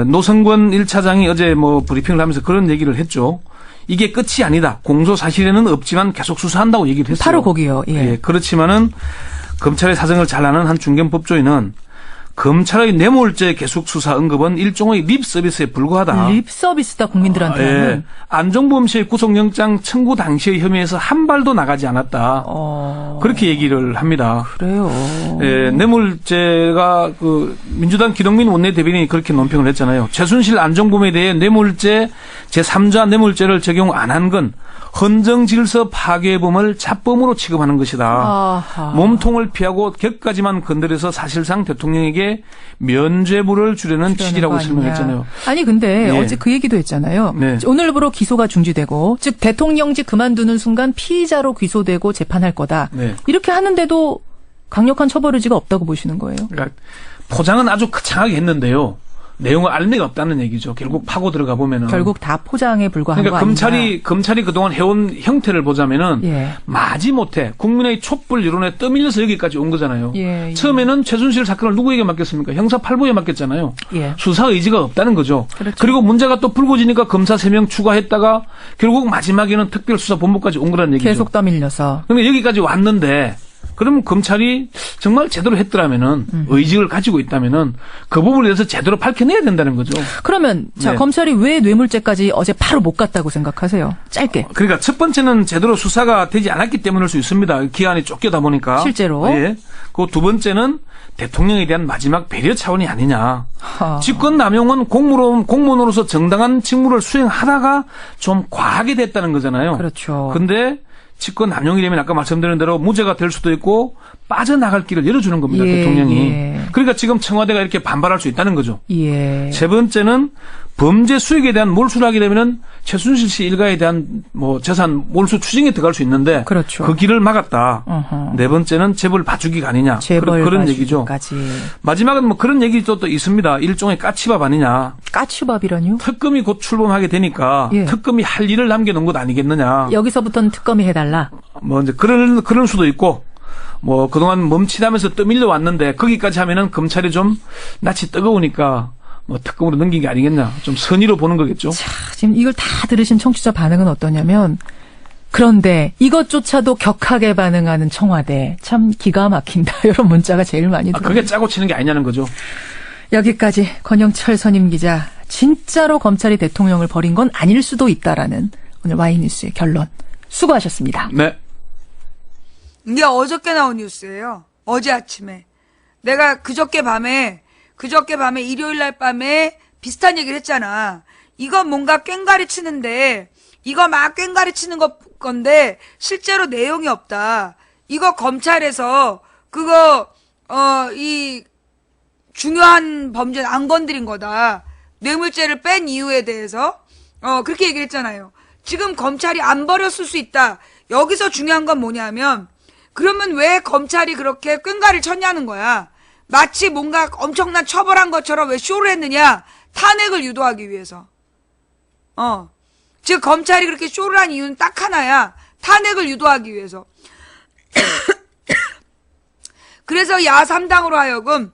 노성권 1차장이 어제 브리핑을 하면서 그런 얘기를 했죠. 이게 끝이 아니다. 공소 사실에는 없지만 계속 수사한다고 얘기를 했어요.
바로 거기요. 예.
그렇지만은 검찰의 사정을 잘 아는 한 중견 법조인은 검찰의 뇌물죄 계속 수사 언급은 일종의 립 서비스에 불과하다.
립 서비스다 국민들한테는.
예. 안종범 씨의 구속영장 청구 당시의 혐의에서 한 발도 나가지 않았다. 그렇게 얘기를 합니다.
그래요.
예, 뇌물죄가 그 민주당 기동민 원내대변인이 그렇게 논평을 했잖아요. 최순실 안종범에 대해 뇌물죄 제3자 뇌물죄를 적용 안 한 건 헌정질서 파괴범을 자범으로 취급하는 것이다.
아하.
몸통을 피하고 격까지만 건드려서 사실상 대통령에게 면죄부를 주려는 취지라고 설명했잖아요.
아니 근데
예.
어제 그 얘기도 했잖아요.
네.
오늘부로 기소가 중지되고 즉 대통령직 그만두는 순간 피의자로 기소되고 재판할 거다.
네.
이렇게 하는데도 강력한 처벌 의지가 없다고 보시는 거예요?
그러니까 포장은 아주 거창하게 했는데요. 내용을 알 리가 없다는 얘기죠. 결국 파고 들어가 보면은.
결국 다 포장에 불과한
그러니까
거 아닌가?
검찰이 그동안 해온 형태를 보자면은
예.
마지못해 국민의 촛불 여론에 떠밀려서 여기까지 온 거잖아요.
예, 예.
처음에는 최순실 사건을 누구에게 맡겼습니까? 형사 8부에 맡겼잖아요.
예.
수사 의지가 없다는 거죠.
그렇죠.
그리고 문제가 또 불거지니까 검사 3명 추가했다가 결국 마지막에는 특별수사본부까지 온 거란 얘기죠.
계속 떠밀려서.
그러니까 여기까지 왔는데 그러면 검찰이 정말 제대로 했더라면은 의지를 가지고 있다면은 그 부분에 대해서 제대로 밝혀내야 된다는 거죠.
그러면 자
네.
검찰이 왜 뇌물죄까지 어제 바로 못 갔다고 생각하세요? 짧게.
그러니까 첫 번째는 제대로 수사가 되지 않았기 때문일 수 있습니다. 기한이 쫓겨다 보니까.
실제로?
예. 그 두 번째는 대통령에 대한 마지막 배려 차원이 아니냐.
하.
직권 남용은 공무원으로서 정당한 직무를 수행하다가 좀 과하게 됐다는 거잖아요.
그렇죠.
근데 직권 남용이 되면 아까 말씀드린 대로 무죄가 될 수도 있고 빠져나갈 길을 열어주는 겁니다.
예,
대통령이.
예.
그러니까 지금 청와대가 이렇게 반발할 수 있다는 거죠.
예.
세 번째는 범죄 수익에 대한 몰수를 하게 되면은 최순실 씨 일가에 대한 뭐 재산 몰수 추징에 들어갈 수 있는데
그렇죠.
그 길을 막았다.
어허.
네 번째는 재벌 봐주기가 아니냐.
재벌
그런 얘기죠.
봐주기까지.
마지막은 뭐 그런 얘기도 또 있습니다. 일종의 까치밥 아니냐.
까치밥이라뇨?
특검이 곧 출범하게 되니까
예.
특검이 할 일을 남겨놓은 것 아니겠느냐.
여기서부터는 특검이 해달라.
뭐 이제 그런 수도 있고 뭐 그동안 멈칫하면서 떠밀려 왔는데 거기까지 하면은 검찰이 좀 낯이 뜨거우니까 뭐 특검으로 넘긴 게 아니겠냐. 좀 선의로 보는 거겠죠.
자, 지금 이걸 다 들으신 청취자 반응은 어떠냐면 그런데 이것조차도 격하게 반응하는 청와대 참 기가 막힌다. 이런 문자가 제일 많이 들어요.
그게 짜고 치는 게 아니냐는 거죠.
여기까지 권영철 선임 기자 진짜로 검찰이 대통령을 버린 건 아닐 수도 있다라는 오늘 와이뉴스의 결론. 수고하셨습니다.
네.
이게 어저께 나온 뉴스예요. 어제 아침에. 내가 그저께 밤에 일요일 날 밤에 비슷한 얘기를 했잖아. 이건 뭔가 꽹가리 치는데 이거 막 꽹가리 치는 건데 실제로 내용이 없다. 이거 검찰에서 그거 이 중요한 범죄는 안 건드린 거다. 뇌물죄를 뺀 이유에 대해서 그렇게 얘기를 했잖아요. 지금 검찰이 안 버렸을 수 있다. 여기서 중요한 건 뭐냐면 그러면 왜 검찰이 그렇게 꽹가리를 쳤냐는 거야. 마치 뭔가 엄청난 처벌한 것처럼 왜 쇼를 했느냐. 탄핵을 유도하기 위해서. 즉 검찰이 그렇게 쇼를 한 이유는 딱 하나야. 탄핵을 유도하기 위해서. 그래서 야3당으로 하여금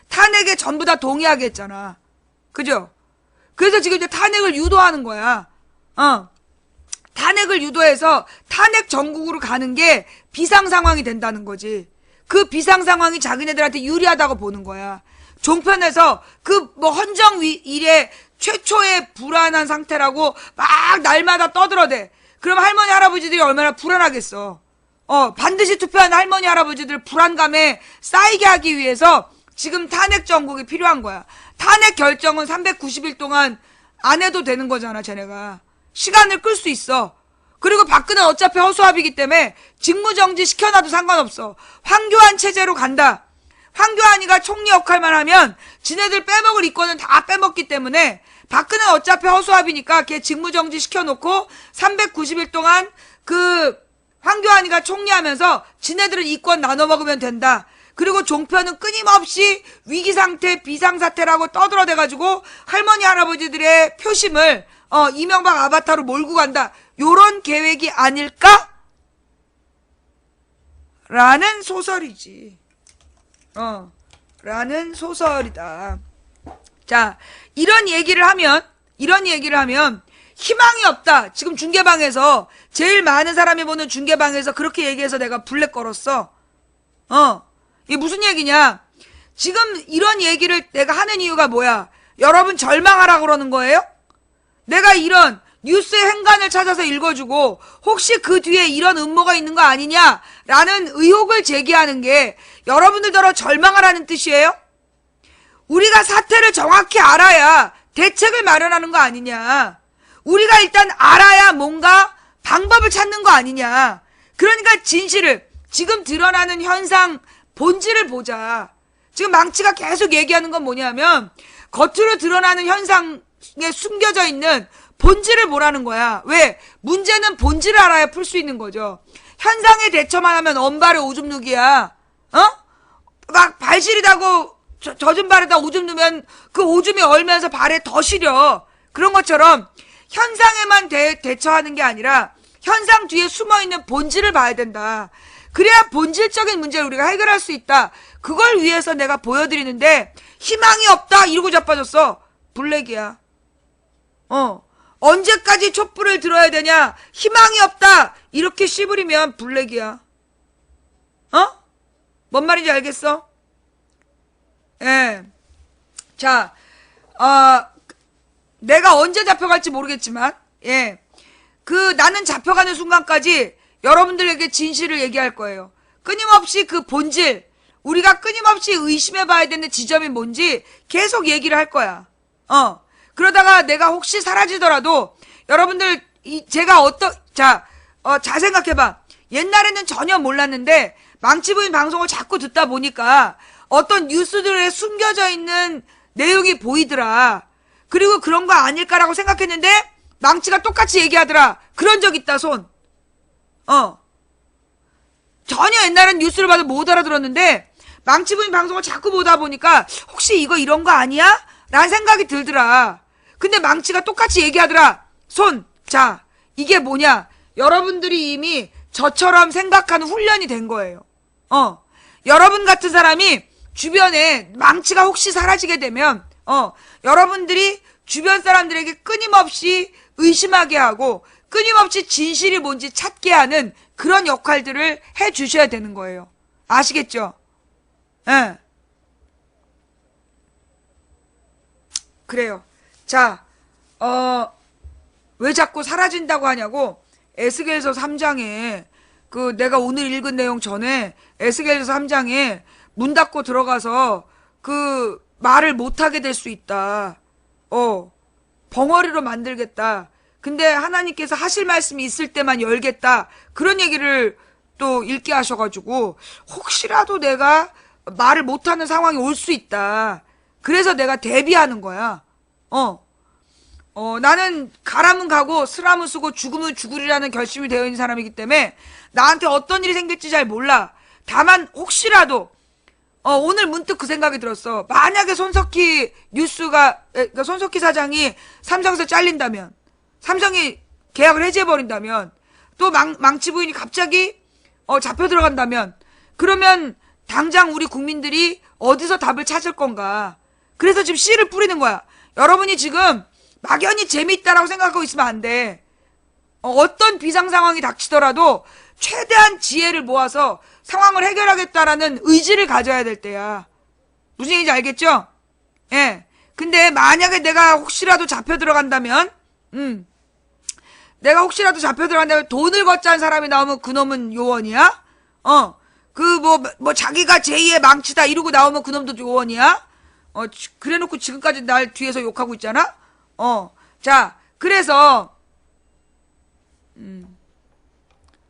탄핵에 전부 다 동의하게 했잖아. 그죠? 그래서 지금 이제 탄핵을 유도하는 거야. 탄핵을 유도해서 탄핵 전국으로 가는 게 비상 상황이 된다는 거지. 그 비상 상황이 자기네들한테 유리하다고 보는 거야. 종편에서 그 뭐 헌정 일에 최초의 불안한 상태라고 막 날마다 떠들어대. 그럼 할머니 할아버지들이 얼마나 불안하겠어. 반드시 투표하는 할머니 할아버지들 불안감에 쌓이게 하기 위해서 지금 탄핵 정국이 필요한 거야. 탄핵 결정은 390일 동안 안 해도 되는 거잖아, 쟤네가. 시간을 끌 수 있어. 그리고 박근혜는 어차피 허수아비이기 때문에 직무정지 시켜놔도 상관없어. 황교안 체제로 간다. 황교안이가 총리 역할만 하면 지네들 빼먹을 이권은 다 빼먹기 때문에 박근혜는 어차피 허수아비니까 걔 직무정지 시켜놓고 390일 동안 그 황교안이가 총리하면서 지네들은 이권 나눠 먹으면 된다. 그리고 종편은 끊임없이 위기상태, 비상사태라고 떠들어대가지고 할머니, 할아버지들의 표심을 이명박 아바타로 몰고 간다. 요런 계획이 아닐까? 라는 소설이지. 라는 소설이다. 자, 이런 얘기를 하면 희망이 없다. 지금 중계방에서 제일 많은 사람이 보는 중계방에서 그렇게 얘기해서 내가 블랙 걸었어. 이게 무슨 얘기냐? 지금 이런 얘기를 내가 하는 이유가 뭐야? 여러분 절망하라 그러는 거예요? 내가 이런 뉴스의 행간을 찾아서 읽어주고 혹시 그 뒤에 이런 음모가 있는 거 아니냐라는 의혹을 제기하는 게 여러분들더러 절망하라는 뜻이에요? 우리가 사태를 정확히 알아야 대책을 마련하는 거 아니냐. 우리가 일단 알아야 뭔가 방법을 찾는 거 아니냐. 그러니까 진실을, 지금 드러나는 현상 본질을 보자. 지금 망치가 계속 얘기하는 건 뭐냐면 겉으로 드러나는 현상에 숨겨져 있는 본질을 보라는 거야. 왜? 문제는 본질을 알아야 풀 수 있는 거죠. 현상에 대처만 하면 언발에 오줌 누기야. 막 발 시리다고 젖은 발에다 오줌 누면 그 오줌이 얼면서 발에 더 시려. 그런 것처럼 현상에만 대처하는 게 아니라 현상 뒤에 숨어있는 본질을 봐야 된다. 그래야 본질적인 문제를 우리가 해결할 수 있다. 그걸 위해서 내가 보여드리는데 희망이 없다 이러고 자빠졌어. 블랙이야. 언제까지 촛불을 들어야 되냐? 희망이 없다 이렇게 씨부리면 블랙이야. 뭔 말인지 알겠어? 예. 자, 내가 언제 잡혀갈지 모르겠지만, 예. 나는 잡혀가는 순간까지 여러분들에게 진실을 얘기할 거예요. 끊임없이 그 본질, 우리가 끊임없이 의심해봐야 되는 지점이 뭔지 계속 얘기를 할 거야. 그러다가 내가 혹시 사라지더라도 여러분들, 제가 잘 생각해봐. 옛날에는 전혀 몰랐는데 망치부인 방송을 자꾸 듣다 보니까 어떤 뉴스들에 숨겨져 있는 내용이 보이더라. 그리고 그런 거 아닐까라고 생각했는데 망치가 똑같이 얘기하더라. 그런 적 있다, 손. 전혀 옛날엔 뉴스를 봐도 못 알아들었는데 망치부인 방송을 자꾸 보다 보니까 혹시 이거 이런 거 아니야? 라는 생각이 들더라. 근데 망치가 똑같이 얘기하더라. 손. 자, 이게 뭐냐? 여러분들이 이미 저처럼 생각하는 훈련이 된 거예요. 여러분 같은 사람이 주변에 망치가 혹시 사라지게 되면 여러분들이 주변 사람들에게 끊임없이 의심하게 하고 끊임없이 진실이 뭔지 찾게 하는 그런 역할들을 해 주셔야 되는 거예요. 아시겠죠? 예. 그래요. 자, 왜 자꾸 사라진다고 하냐고, 에스겔서 3장에, 내가 오늘 읽은 내용 전에, 에스겔서 3장에 문 닫고 들어가서, 말을 못하게 될 수 있다. 벙어리로 만들겠다. 근데 하나님께서 하실 말씀이 있을 때만 열겠다. 그런 얘기를 또 읽게 하셔가지고, 혹시라도 내가 말을 못하는 상황이 올 수 있다. 그래서 내가 대비하는 거야. 나는 가라면 가고 쓰라면 쓰고 죽으면 죽으리라는 결심이 되어 있는 사람이기 때문에 나한테 어떤 일이 생길지 잘 몰라. 다만 혹시라도 오늘 문득 그 생각이 들었어. 만약에 손석희 손석희 사장이 삼성에서 잘린다면, 삼성이 계약을 해지해버린다면, 또 망치 부인이 갑자기 잡혀 들어간다면, 그러면 당장 우리 국민들이 어디서 답을 찾을 건가. 그래서 지금 씨를 뿌리는 거야. 여러분이 지금 막연히 재미있다라고 생각하고 있으면 안 돼. 어떤 비상 상황이 닥치더라도 최대한 지혜를 모아서 상황을 해결하겠다라는 의지를 가져야 될 때야. 무슨 얘기인지 알겠죠? 예. 근데 만약에 내가 혹시라도 잡혀 들어간다면, 내가 혹시라도 잡혀 들어간다면 돈을 걷자는 사람이 나오면 그놈은 요원이야? 자기가 제2의 망치다 이러고 나오면 그놈도 요원이야? 그래 놓고 지금까지 날 뒤에서 욕하고 있잖아? 자, 그래서,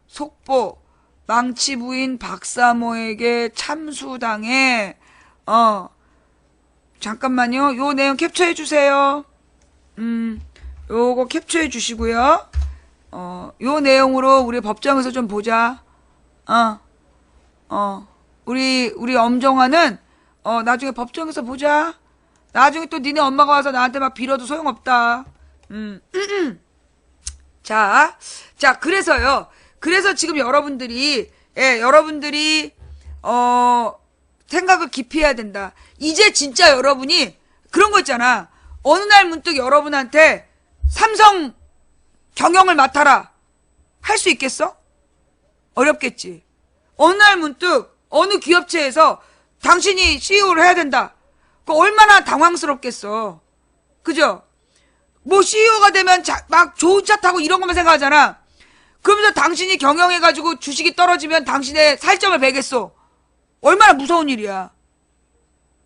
속보, 망치 부인 박사모에게 참수당해, 잠깐만요. 요 내용 캡처해 주세요. 요거 캡처해 주시고요. 요 내용으로 우리 법정에서 좀 보자. 우리 엄정화는, 나중에 법정에서 보자. 나중에 또 니네 엄마가 와서 나한테 막 빌어도 소용없다. 자, 그래서요. 그래서 지금 여러분들이, 생각을 깊이 해야 된다. 이제 진짜 여러분이, 그런 거 있잖아. 어느 날 문득 여러분한테 삼성 경영을 맡아라. 할 수 있겠어? 어렵겠지. 어느 날 문득, 어느 기업체에서 당신이 CEO를 해야 된다. 그 얼마나 당황스럽겠어. 그죠? 뭐 CEO가 되면 막 좋은 차 타고 이런 것만 생각하잖아. 그러면서 당신이 경영해가지고 주식이 떨어지면 당신의 살점을 베겠어. 얼마나 무서운 일이야.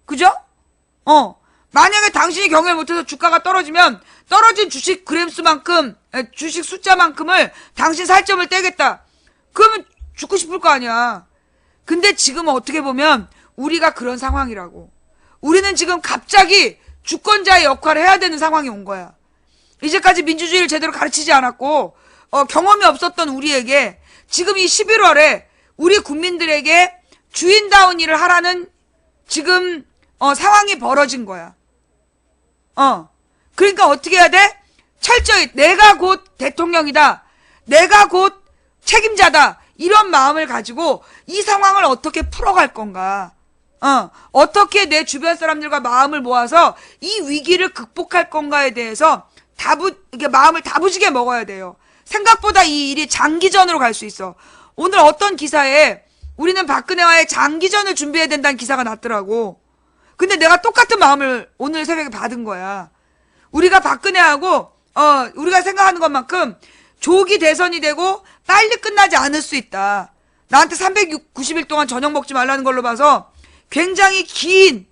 그죠? 만약에 당신이 경영을 못해서 주가가 떨어지면 떨어진 주식 그램수만큼, 주식 숫자만큼을 당신 살점을 떼겠다. 그러면 죽고 싶을 거 아니야. 근데 지금은 어떻게 보면 우리가 그런 상황이라고. 우리는 지금 갑자기 주권자의 역할을 해야 되는 상황이 온 거야. 이제까지 민주주의를 제대로 가르치지 않았고 경험이 없었던 우리에게 지금 이 11월에 우리 국민들에게 주인다운 일을 하라는 지금 상황이 벌어진 거야. 그러니까 어떻게 해야 돼? 철저히 내가 곧 대통령이다. 내가 곧 책임자다. 이런 마음을 가지고 이 상황을 어떻게 풀어갈 건가? 어떻게 내 주변 사람들과 마음을 모아서 이 위기를 극복할 건가에 대해서 이렇게 마음을 다부지게 먹어야 돼요. 생각보다 이 일이 장기전으로 갈 수 있어. 오늘 어떤 기사에 우리는 박근혜와의 장기전을 준비해야 된다는 기사가 났더라고. 근데 내가 똑같은 마음을 오늘 새벽에 받은 거야. 우리가 박근혜하고 우리가 생각하는 것만큼 조기 대선이 되고 빨리 끝나지 않을 수 있다. 나한테 390일 동안 저녁 먹지 말라는 걸로 봐서 굉장히 긴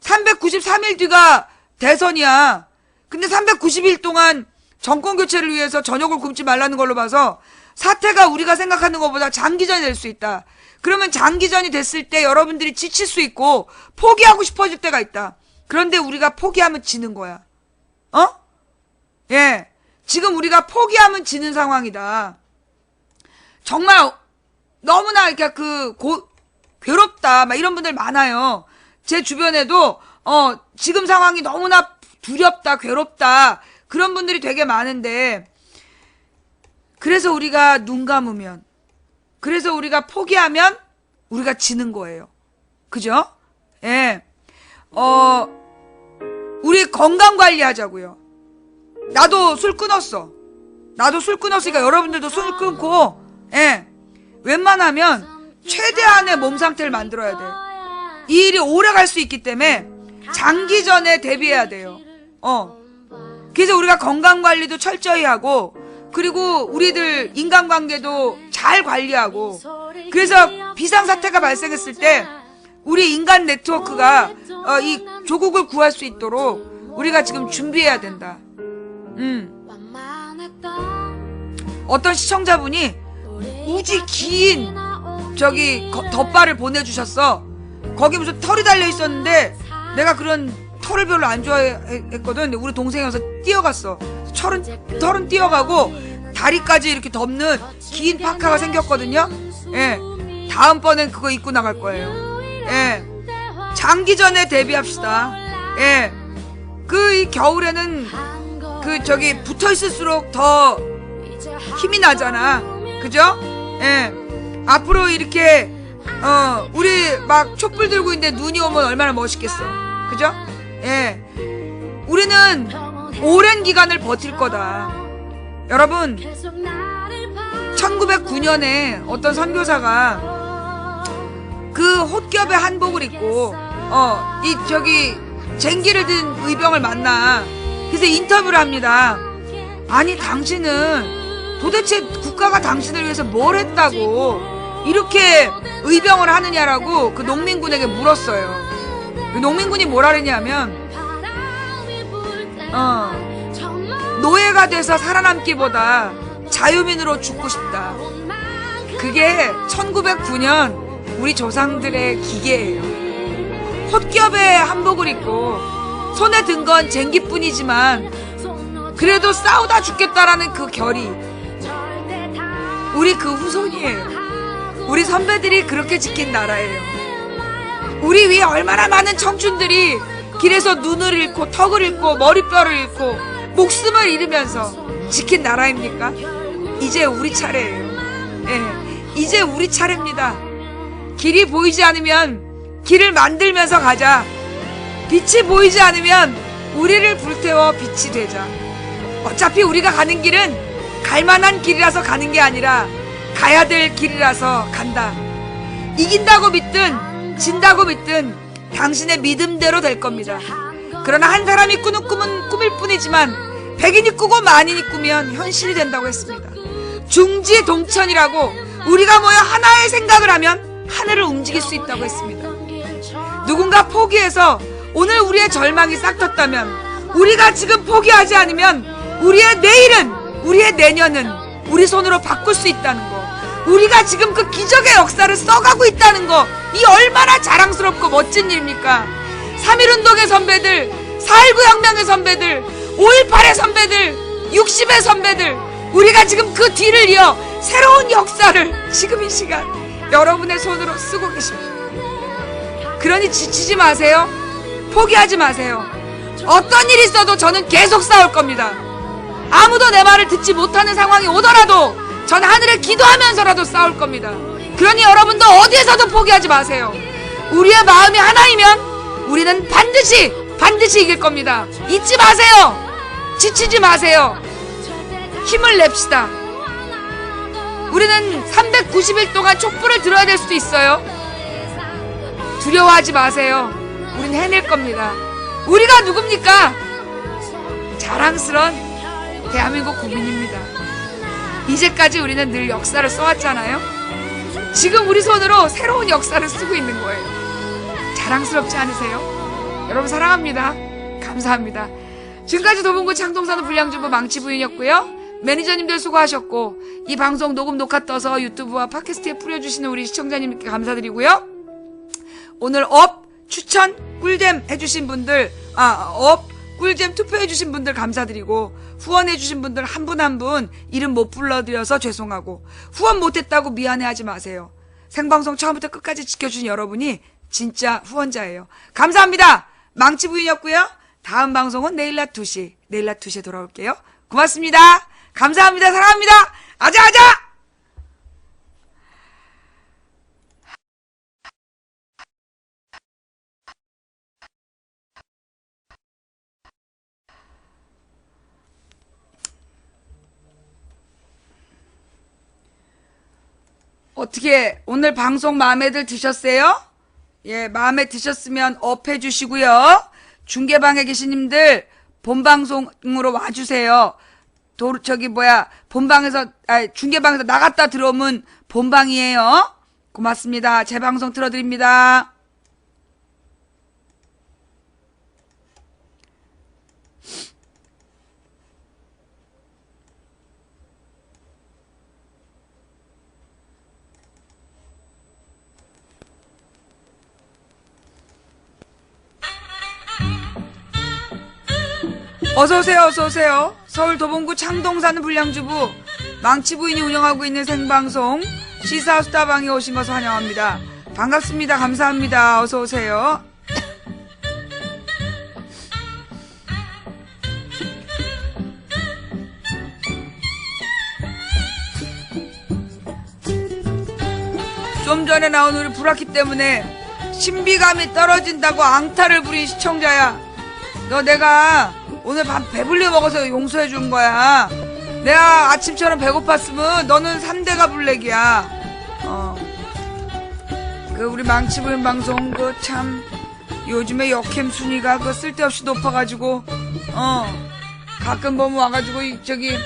393일 뒤가 대선이야. 근데 390일 동안 정권 교체를 위해서 저녁을 굶지 말라는 걸로 봐서 사태가 우리가 생각하는 것보다 장기전이 될 수 있다. 그러면 장기전이 됐을 때 여러분들이 지칠 수 있고 포기하고 싶어질 때가 있다. 그런데 우리가 포기하면 지는 거야. 예. 지금 우리가 포기하면 지는 상황이다. 정말 너무나 이렇게 괴롭다. 막 이런 분들 많아요. 제 주변에도 지금 상황이 너무나 두렵다, 괴롭다. 그런 분들이 되게 많은데 그래서 우리가 눈 감으면 그래서 우리가 포기하면 우리가 지는 거예요. 그죠? 예. 우리 건강 관리하자고요. 나도 술 끊었어. 그러니까 여러분들도 술 끊고, 예. 웬만하면 최대한의 몸 상태를 만들어야 돼. 이 일이 오래 갈 수 있기 때문에 장기전에 대비해야 돼요. 그래서 우리가 건강 관리도 철저히 하고, 그리고 우리들 인간관계도 잘 관리하고, 그래서 비상사태가 발생했을 때 우리 인간 네트워크가 이 조국을 구할 수 있도록 우리가 지금 준비해야 된다. 어떤 시청자분이 무지 긴 덧발을 보내주셨어. 거기 무슨 털이 달려 있었는데 내가 그런 털을 별로 안 좋아했거든. 근데 우리 동생이어서 뛰어갔어. 털은 뛰어가고 다리까지 이렇게 덮는 긴 파카가 생겼거든요. 예. 다음번엔 그거 입고 나갈 거예요. 예. 장기전에 대비합시다. 예. 이 겨울에는 붙어 있을수록 더 힘이 나잖아. 그죠? 예. 앞으로 이렇게, 우리 막 촛불 들고 있는데 눈이 오면 얼마나 멋있겠어. 그죠? 예. 우리는 오랜 기간을 버틸 거다. 여러분, 1909년에 어떤 선교사가 그 홑겹의 한복을 입고, 쟁기를 든 의병을 만나. 그래서 인터뷰를 합니다. 아니, 당신은 도대체 국가가 당신을 위해서 뭘 했다고 이렇게 의병을 하느냐라고 그 농민군에게 물었어요. 그 농민군이 뭐라 그랬냐면, 노예가 돼서 살아남기보다 자유민으로 죽고 싶다. 그게 1909년 우리 조상들의 기계예요. 홑겹의 한복을 입고 손에 든 건 쟁기뿐이지만 그래도 싸우다 죽겠다라는 그 결의, 우리 그 후손이에요. 우리 선배들이 그렇게 지킨 나라예요. 우리 위에 얼마나 많은 청춘들이 길에서 눈을 잃고 턱을 잃고 머리뼈를 잃고 목숨을 잃으면서 지킨 나라입니까? 이제 우리 차례예요. 예, 이제 우리 차례입니다. 길이 보이지 않으면 길을 만들면서 가자. 빛이 보이지 않으면 우리를 불태워 빛이 되자. 어차피 우리가 가는 길은 갈만한 길이라서 가는 게 아니라 가야 될 길이라서 간다. 이긴다고 믿든 진다고 믿든 당신의 믿음대로 될 겁니다. 그러나 한 사람이 꾸는 꿈은 꿈일 뿐이지만 백인이 꾸고 만인이 꾸면 현실이 된다고 했습니다. 중지동천이라고 우리가 모여 하나의 생각을 하면 하늘을 움직일 수 있다고 했습니다. 누군가 포기해서 오늘 우리의 절망이 싹텄다면, 우리가 지금 포기하지 않으면 우리의 내일은, 우리의 내년은 우리 손으로 바꿀 수 있다는 거, 우리가 지금 그 기적의 역사를 써가고 있다는 거, 이 얼마나 자랑스럽고 멋진 일입니까? 3.1운동의 선배들, 4.19 혁명의 선배들, 5.18의 선배들, 60의 선배들, 우리가 지금 그 뒤를 이어 새로운 역사를 지금 이 시간 여러분의 손으로 쓰고 계십니다. 그러니 지치지 마세요. 포기하지 마세요. 어떤 일이 있어도 저는 계속 싸울 겁니다. 아무도 내 말을 듣지 못하는 상황이 오더라도 저는 하늘에 기도하면서라도 싸울 겁니다. 그러니 여러분도 어디에서도 포기하지 마세요. 우리의 마음이 하나이면 우리는 반드시 이길 겁니다. 잊지 마세요. 지치지 마세요. 힘을 냅시다. 우리는 390일 동안 촛불을 들어야 될 수도 있어요. 두려워하지 마세요. 우린 해낼 겁니다. 우리가 누굽니까? 자랑스러운 대한민국 국민입니다. 이제까지 우리는 늘 역사를 써왔잖아요. 지금 우리 손으로 새로운 역사를 쓰고 있는 거예요. 자랑스럽지 않으세요? 여러분 사랑합니다. 감사합니다. 지금까지 도봉구 창동산업 불량주부 망치부인이었고요. 매니저님들 수고하셨고, 이 방송 녹음 녹화 떠서 유튜브와 팟캐스트에 뿌려주시는 우리 시청자님께 감사드리고요. 오늘 업 추천 꿀잼 해주신 분들, 업 꿀잼 투표해주신 분들 감사드리고, 후원해주신 분들 한 분 한 분 이름 못 불러드려서 죄송하고, 후원 못했다고 미안해하지 마세요. 생방송 처음부터 끝까지 지켜주신 여러분이 진짜 후원자예요. 감사합니다. 망치부인이었고요. 다음 방송은 내일 낮 2시에 돌아올게요. 고맙습니다. 감사합니다. 사랑합니다. 아자아자! 어떻게 오늘 방송 마음에들 드셨어요? 예, 마음에 드셨으면 업 해주시고요. 중계방에 계신 님들 본방송으로 와주세요. 본방에서, 중계방에서 나갔다 들어오면 본방이에요. 고맙습니다. 제 방송 틀어드립니다. 어서오세요, 어서오세요. 서울 도봉구 창동산 불량주부 망치부인이 운영하고 있는 생방송 시사수다방에 오신 것을 환영합니다. 반갑습니다. 감사합니다. 어서오세요. 좀 전에 나온 우리 불악기 때문에 신비감이 떨어진다고 앙탈을 부린 시청자야. 너 내가 오늘 밥 배불리 먹어서 용서해 준 거야. 내가 아침처럼 배고팠으면 너는 3대가 블랙이야. 우리 망치부인 방송 참 요즘에 역캠 순위가 쓸데없이 높아가지고 가끔 보면 와가지고 저기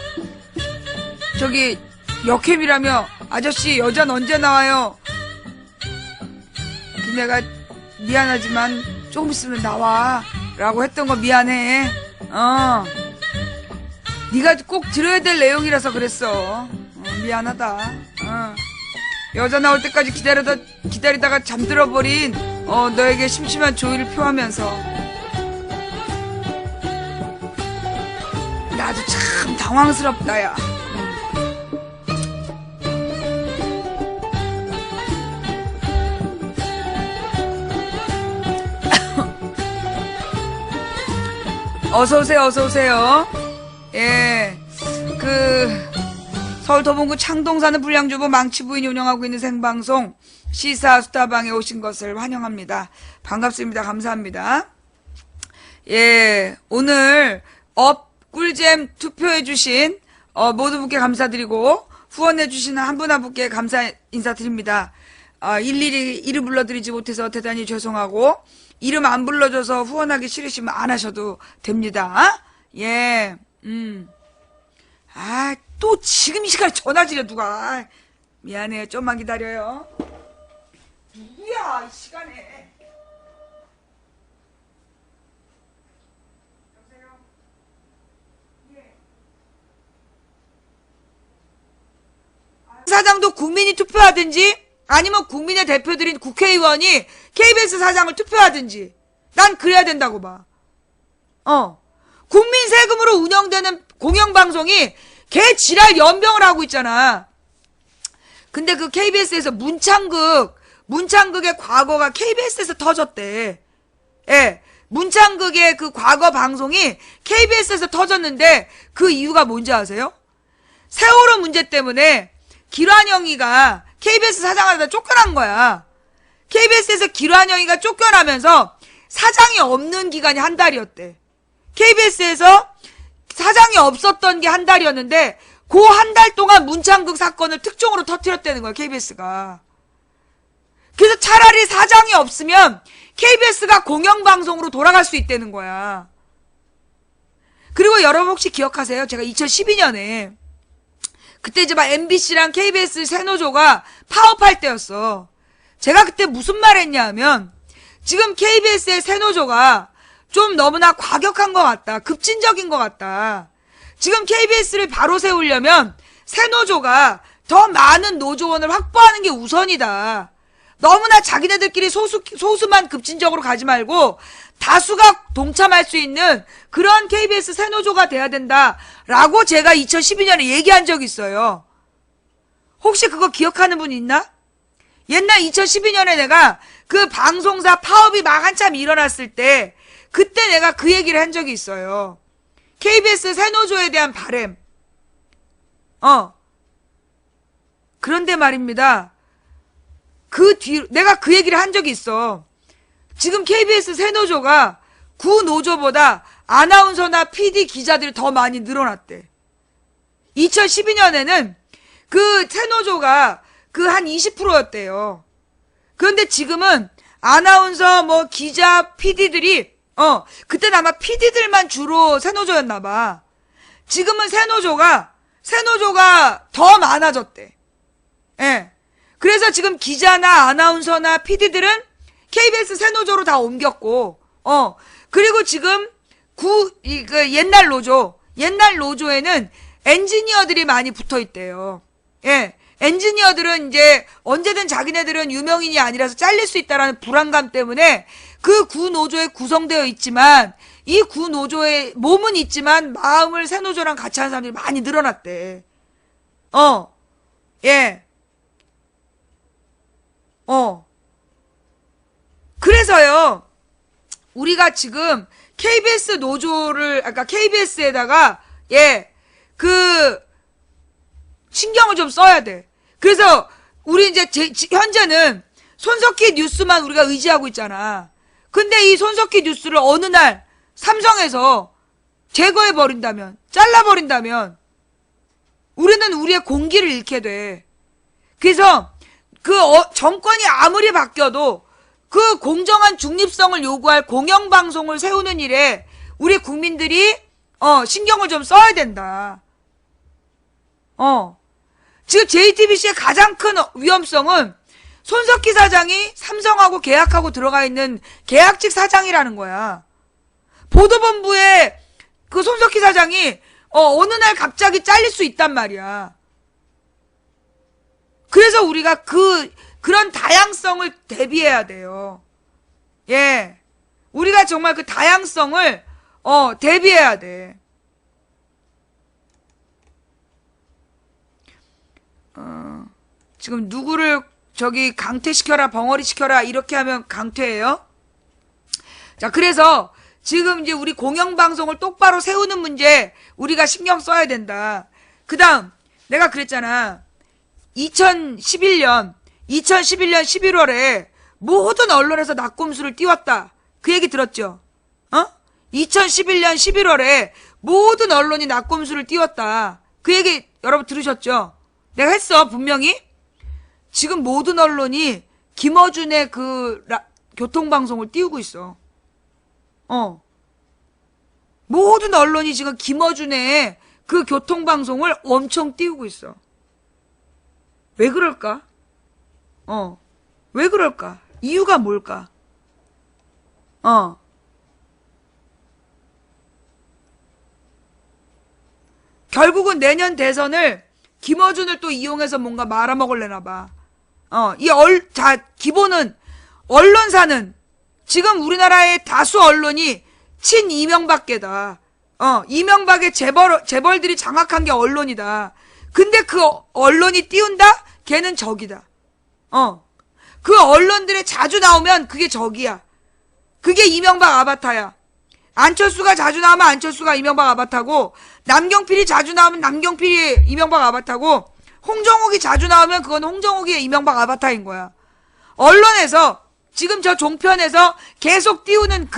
역캠이라며 아저씨 여자는 언제 나와요? 내가 미안하지만 조금 있으면 나와 라고 했던 거 미안해. 네가 꼭 들어야 될 내용이라서 그랬어. 미안하다. 여자 나올 때까지 기다리다가 잠들어버린 너에게 심심한 조의를 표하면서 나도 참 당황스럽다 야. 어서오세요, 어서오세요. 예. 서울 도봉구 창동산업 불량주부 망치부인이 운영하고 있는 생방송 시사수다방에 오신 것을 환영합니다. 반갑습니다. 감사합니다. 예. 오늘 업 꿀잼 투표해주신, 모든 분께 감사드리고, 후원해주시는 한 분 한 분께 감사 인사드립니다. 일일이 이름 불러드리지 못해서 대단히 죄송하고, 이름 안 불러줘서 후원하기 싫으시면 안 하셔도 됩니다. 예, 또 지금 이 시간에 전화 드려, 누가. 미안해요. 좀만 기다려요. 누구야, 이 시간에. 여보세요? 예. 사장도 국민이 투표하든지, 아니면 국민의 대표들인 국회의원이 KBS 사장을 투표하든지, 난 그래야 된다고 봐. 국민 세금으로 운영되는 공영방송이 개 지랄 연병을 하고 있잖아. 근데 그 KBS에서 문창극의 과거가 KBS에서 터졌대. 예. 문창극의 그 과거 방송이 KBS에서 터졌는데 그 이유가 뭔지 아세요? 세월호 문제 때문에 길환영이가 KBS 사장하다 쫓겨난 거야. KBS에서 길환영이가 쫓겨나면서 사장이 없는 기간이 한 달이었대. KBS에서 사장이 없었던 게 한 달이었는데 그 한 달 동안 문창극 사건을 특종으로 터뜨렸다는 거야, KBS가. 그래서 차라리 사장이 없으면 KBS가 공영방송으로 돌아갈 수 있다는 거야. 그리고 여러분 혹시 기억하세요? 제가 2012년에 그때 이제 막 MBC랑 KBS 세노조가 파업할 때였어. 제가 그때 무슨 말 했냐 하면, 지금 KBS의 세노조가 좀 너무나 과격한 것 같다. 급진적인 것 같다. 지금 KBS를 바로 세우려면 세노조가 더 많은 노조원을 확보하는 게 우선이다. 너무나 자기네들끼리 소수만 급진적으로 가지 말고 다수가 동참할 수 있는 그런 KBS 세노조가 돼야 된다라고 제가 2012년에 얘기한 적이 있어요. 혹시 그거 기억하는 분 있나? 옛날 2012년에 내가 그 방송사 파업이 막 한참 일어났을 때 그때 내가 그 얘기를 한 적이 있어요. KBS 세노조에 대한 바램. 그런데 말입니다. 그 뒤로 내가 그 얘기를 한 적이 있어. 지금 KBS 세노조가 구노조보다 아나운서나 PD 기자들이 더 많이 늘어났대. 2012년에는 그 세노조가 그 한 20%였대요. 그런데 지금은 아나운서 뭐 기자 PD들이 그때는 아마 PD들만 주로 세노조였나봐. 지금은 세노조가 더 많아졌대. 예. 그래서 지금 기자나 아나운서나 PD들은 KBS 세노조로 다 옮겼고, 그리고 지금 옛날 노조에는 엔지니어들이 많이 붙어 있대요. 예. 엔지니어들은 이제 언제든 자기네들은 유명인이 아니라서 잘릴 수 있다라는 불안감 때문에 그 구노조에 구성되어 있지만, 이 구노조의 몸은 있지만 마음을 세노조랑 같이 하는 사람들이 많이 늘어났대. 예. 그래서요, 우리가 지금 KBS 노조를, 아까 KBS에다가, 신경을 좀 써야 돼. 그래서, 우리 이제, 현재는 손석희 뉴스만 우리가 의지하고 있잖아. 근데 이 손석희 뉴스를 어느 날, 삼성에서 제거해버린다면, 잘라버린다면, 우리는 우리의 공기를 잃게 돼. 그래서, 정권이 아무리 바뀌어도, 그 공정한 중립성을 요구할 공영방송을 세우는 일에 우리 국민들이 신경을 좀 써야 된다. 지금 JTBC의 가장 큰 위험성은 손석희 사장이 삼성하고 계약하고 들어가 있는 계약직 사장이라는 거야. 보도본부에 그 손석희 사장이 어느 날 갑자기 잘릴 수 있단 말이야. 그래서 우리가 그런 다양성을 대비해야 돼요. 예. 우리가 정말 그 다양성을, 대비해야 돼. 지금 누구를 강퇴시켜라, 벙어리 시켜라, 이렇게 하면 강퇴예요? 자, 그래서 지금 이제 우리 공영방송을 똑바로 세우는 문제, 우리가 신경 써야 된다. 그 다음, 내가 그랬잖아. 2011년 11월에 모든 언론에서 낙곰수를 띄웠다. 그 얘기 들었죠? 2011년 11월에 모든 언론이 낙곰수를 띄웠다. 그 얘기 여러분 들으셨죠? 내가 했어, 분명히. 지금 모든 언론이 김어준의 교통방송을 띄우고 있어. 모든 언론이 지금 김어준의 그 교통방송을 엄청 띄우고 있어. 왜 그럴까? 왜 그럴까? 이유가 뭘까? 결국은 내년 대선을 김어준을 또 이용해서 뭔가 말아먹으려나 봐. 기본은, 언론사는, 지금 우리나라의 다수 언론이 친 이명박계다. 이명박의 재벌들이 장악한 게 언론이다. 근데 그 언론이 띄운다? 걔는 적이다. 그 언론들에 자주 나오면 그게 적이야. 그게 이명박 아바타야. 안철수가 자주 나오면 안철수가 이명박 아바타고, 남경필이 자주 나오면 남경필이 이명박 아바타고, 홍정욱이 자주 나오면 그건 홍정욱이 이명박 아바타인 거야. 언론에서 지금 저 종편에서 계속 띄우는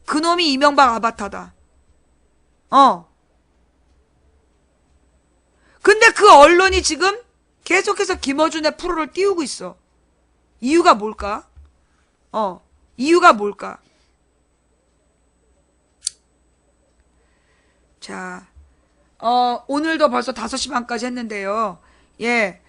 그놈이 이명박 아바타다. 근데 그 언론이 지금 계속해서 김어준의 프로를 띄우고 있어. 이유가 뭘까? 이유가 뭘까? 자, 오늘도 벌써 5시 반까지 했는데요. 예,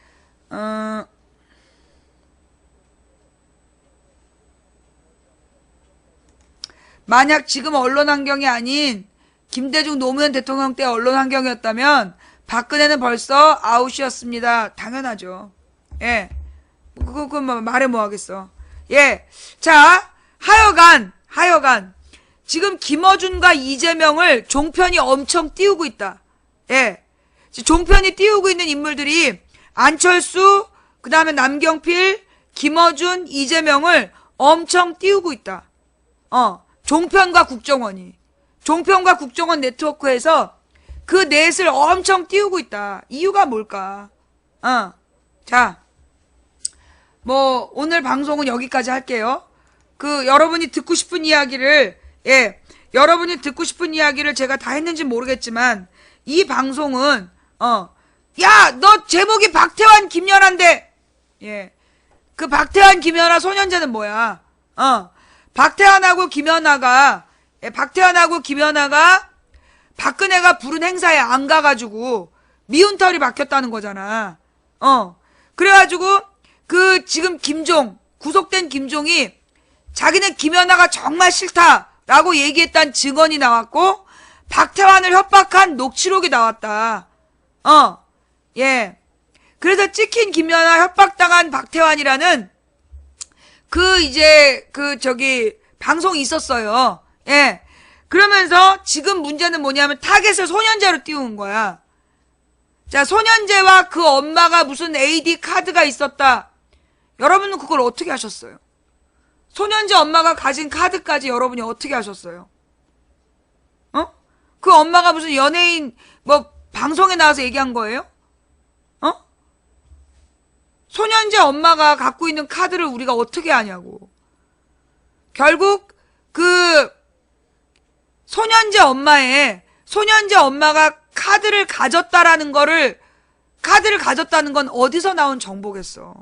만약 지금 언론 환경이 아닌 김대중 노무현 대통령 때 언론 환경이었다면 박근혜는 벌써 아웃이었습니다. 당연하죠. 예, 그거 말해 뭐 하겠어. 예, 자, 하여간 지금 김어준과 이재명을 종편이 엄청 띄우고 있다. 예. 종편이 띄우고 있는 인물들이 안철수, 그 다음에 남경필, 김어준, 이재명을 엄청 띄우고 있다. 종편과 국정원이. 종편과 국정원 네트워크에서 그 넷을 엄청 띄우고 있다. 이유가 뭘까? 자, 오늘 방송은 여기까지 할게요. 여러분이 듣고 싶은 이야기를, 여러분이 듣고 싶은 이야기를 제가 다 했는지 모르겠지만, 이 방송은, 야, 너 제목이 박태환 김연아인데, 그 박태환 김연아 소년제는 뭐야? 박태환하고 김연아가 박근혜가 부른 행사에 안 가가지고 미운 털이 박혔다는 거잖아. 그래가지고 지금 구속된 김종이 자기는 김연아가 정말 싫다라고 얘기했다는 증언이 나왔고 박태환을 협박한 녹취록이 나왔다. 그래서 찍힌 김연아 협박당한 박태환이라는 방송이 있었어요. 그러면서 지금 문제는 뭐냐면 타겟을 소년제로 띄운 거야. 자, 소년제와 그 엄마가 무슨 AD 카드가 있었다. 여러분은 그걸 어떻게 하셨어요? 소년제 엄마가 가진 카드까지 여러분이 어떻게 하셨어요? 그 엄마가 무슨 연예인, 방송에 나와서 얘기한 거예요? 소년제 엄마가 갖고 있는 카드를 우리가 어떻게 아냐고. 결국, 소년제 엄마가 카드를 가졌다는 건 어디서 나온 정보겠어?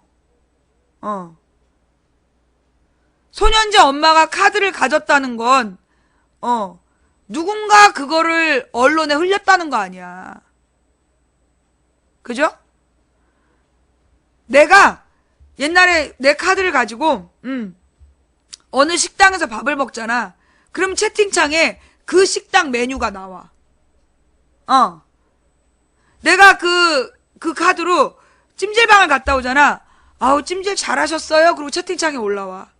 소년제 엄마가 카드를 가졌다는 건, 누군가 그거를 언론에 흘렸다는 거 아니야. 그죠? 내가 옛날에 내 카드를 가지고, 어느 식당에서 밥을 먹잖아. 그럼 채팅창에 그 식당 메뉴가 나와. 내가 그 카드로 찜질방을 갔다 오잖아. 아우, 찜질 잘하셨어요? 그리고 채팅창에 올라와.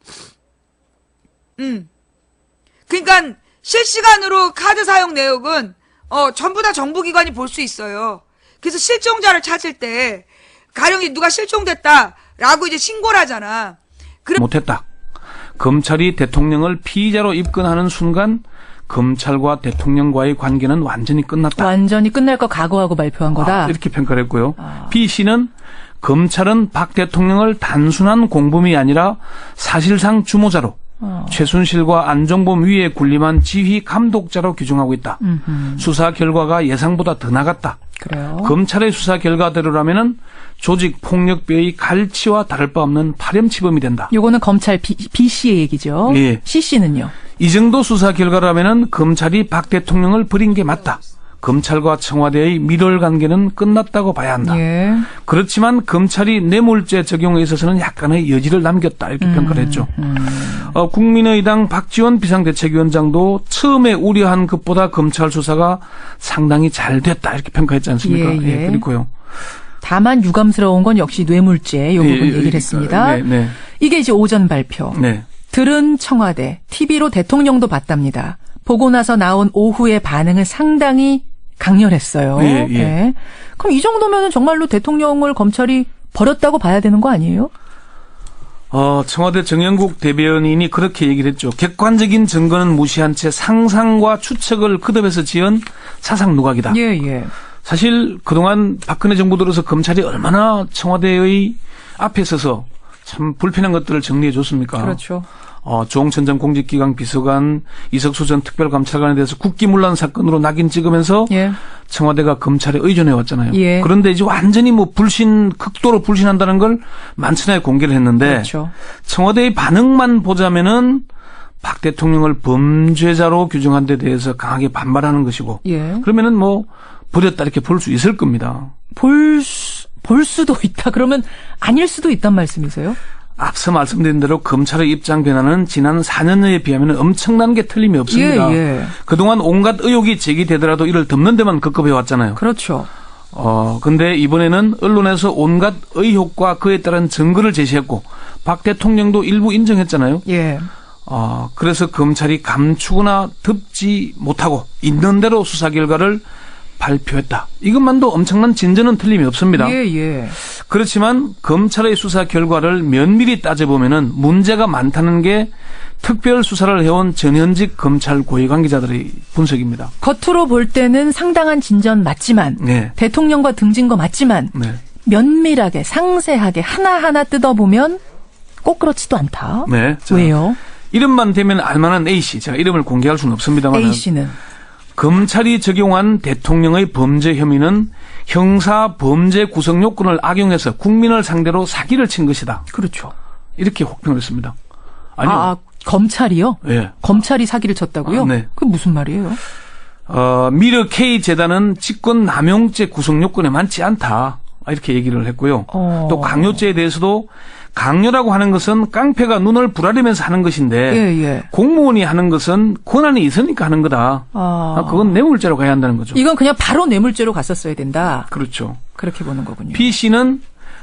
그러니까 실시간으로 카드 사용 내역은 전부 다 정부기관이 볼 수 있어요. 그래서 실종자를 찾을 때 가령이 누가 실종됐다라고 이제 신고를 하잖아.
못했다. 검찰이 대통령을 피의자로 입건하는 순간 검찰과 대통령과의 관계는 완전히 끝났다.
완전히 끝날 거 각오하고 발표한 거다.
이렇게 평가를 했고요. 피 씨는 검찰은 박 대통령을 단순한 공범이 아니라 사실상 주모자로 최순실과 안종범 위에 군림한 지휘 감독자로 규정하고 있다. 수사 결과가 예상보다 더 나갔다.
그래요?
검찰의 수사 결과대로라면은 조직 폭력배의 갈치와 다를 바 없는 파렴치범이 된다.
요거는 검찰 B 씨의 얘기죠.
예.
C 씨는요.
이 정도 수사 결과라면은 검찰이 박 대통령을 버린 게 맞다. 검찰과 청와대의 밀월 관계는 끝났다고 봐야 한다.
예.
그렇지만 검찰이 뇌물죄 적용에 있어서는 약간의 여지를 남겼다 이렇게 평가를 했죠. 국민의당 박지원 비상대책위원장도 처음에 우려한 것보다 검찰 수사가 상당히 잘 됐다 이렇게 평가했지 않습니까?
예, 예.
그리고요.
다만 유감스러운 건 역시 뇌물죄 요 부분 얘기를 했습니다.
네, 네.
이게 이제 오전 발표.
네.
들은 청와대, TV로 대통령도 봤답니다. 보고 나서 나온 오후의 반응은 상당히 강렬했어요.
예, 예.
네. 그럼 이 정도면은 정말로 대통령을 검찰이 버렸다고 봐야 되는 거 아니에요?
청와대 정영국 대변인이 그렇게 얘기를 했죠. 객관적인 증거는 무시한 채 상상과 추측을 거듭해서 지은 사상 누각이다.
예, 예.
사실 그동안 박근혜 정부 들어서 검찰이 얼마나 청와대의 앞에 서서 참 불편한 것들을 정리해 줬습니까?
그렇죠.
조홍천 전 공직기강 비서관, 이석수 전 특별감찰관에 대해서 국기문란 사건으로 낙인 찍으면서
예.
청와대가 검찰에 의존해 왔잖아요.
예.
그런데 이제 완전히 극도로 불신한다는 걸 만천하에 공개를 했는데
그렇죠.
청와대의 반응만 보자면은 박 대통령을 범죄자로 규정한 데 대해서 강하게 반발하는 것이고
예.
그러면은 버렸다 이렇게 볼 수 있을 겁니다.
볼 수도 있다. 그러면 아닐 수도 있단 말씀이세요?
앞서 말씀드린 대로 검찰의 입장 변화는 지난 4년여에 비하면 엄청난 게 틀림이 없습니다.
예, 예.
그동안 온갖 의혹이 제기되더라도 이를 덮는 데만 급급해 왔잖아요.
그렇죠.
근데 이번에는 언론에서 온갖 의혹과 그에 따른 증거를 제시했고 박 대통령도 일부 인정했잖아요.
예.
그래서 검찰이 감추거나 덮지 못하고 있는 대로 수사 결과를 발표했다. 이것만도 엄청난 진전은 틀림이 없습니다.
예, 예.
그렇지만 검찰의 수사 결과를 면밀히 따져보면은 문제가 많다는 게 특별 수사를 해온 전현직 검찰 고위 관계자들의 분석입니다.
겉으로 볼 때는 상당한 진전 맞지만
네.
대통령과 등진 거 맞지만
네.
면밀하게 상세하게 하나하나 뜯어보면 꼭 그렇지도 않다.
네.
왜요?
이름만 되면 알만한 A씨. 제가 이름을 공개할 수는 없습니다만
A씨는.
검찰이 적용한 대통령의 범죄 혐의는 형사 범죄 구성 요건을 악용해서 국민을 상대로 사기를 친 것이다.
그렇죠.
이렇게 혹평을 했습니다. 아니요.
검찰이요?
예.
검찰이 사기를 쳤다고요?
네.
그게 무슨 말이에요?
미르 K 재단은 직권 남용죄 구성 요건에 많지 않다. 이렇게 얘기를 했고요. 또 강요죄에 대해서도 강요라고 하는 것은 깡패가 눈을 부라리면서 하는 것인데
예, 예.
공무원이 하는 것은 권한이 있으니까 하는 거다. 그건 뇌물죄로 가야 한다는 거죠.
이건 그냥 바로 뇌물죄로 갔었어야 된다.
그렇죠.
그렇게 보는 거군요.
B 씨는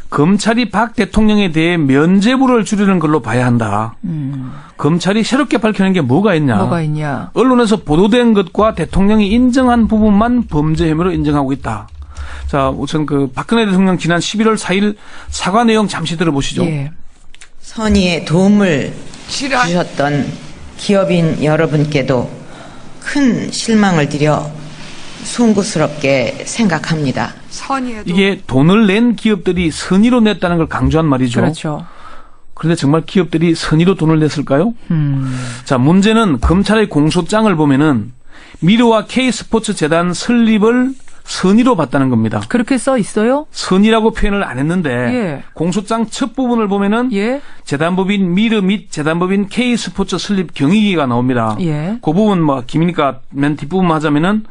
검찰이 박 대통령에 대해 면죄부를 줄이는 걸로 봐야 한다. 검찰이 새롭게 밝혀낸 게 뭐가 있냐.
뭐가 있냐.
언론에서 보도된 것과 대통령이 인정한 부분만 범죄 혐의로 인정하고 있다. 자, 우선 박근혜 대통령 지난 11월 4일 사과 내용 잠시 들어보시죠.
예.
선의의 도움을 주셨던 기업인 여러분께도 큰 실망을 드려 송구스럽게 생각합니다.
이게 돈을 낸 기업들이 선의로 냈다는 걸 강조한 말이죠.
그렇죠.
그런데 정말 기업들이 선의로 돈을 냈을까요? 자, 문제는 검찰의 공소장을 보면은 미르와 K스포츠재단 설립을 선의로 봤다는 겁니다.
그렇게 써 있어요?
선의라고 표현을 안 했는데
예.
공소장 첫 부분을 보면은
예.
재단법인 미르 및 재단법인 K스포츠 설립 경위기가 나옵니다.
예.
그 부분 기니까 맨 뒷부분만 하자면은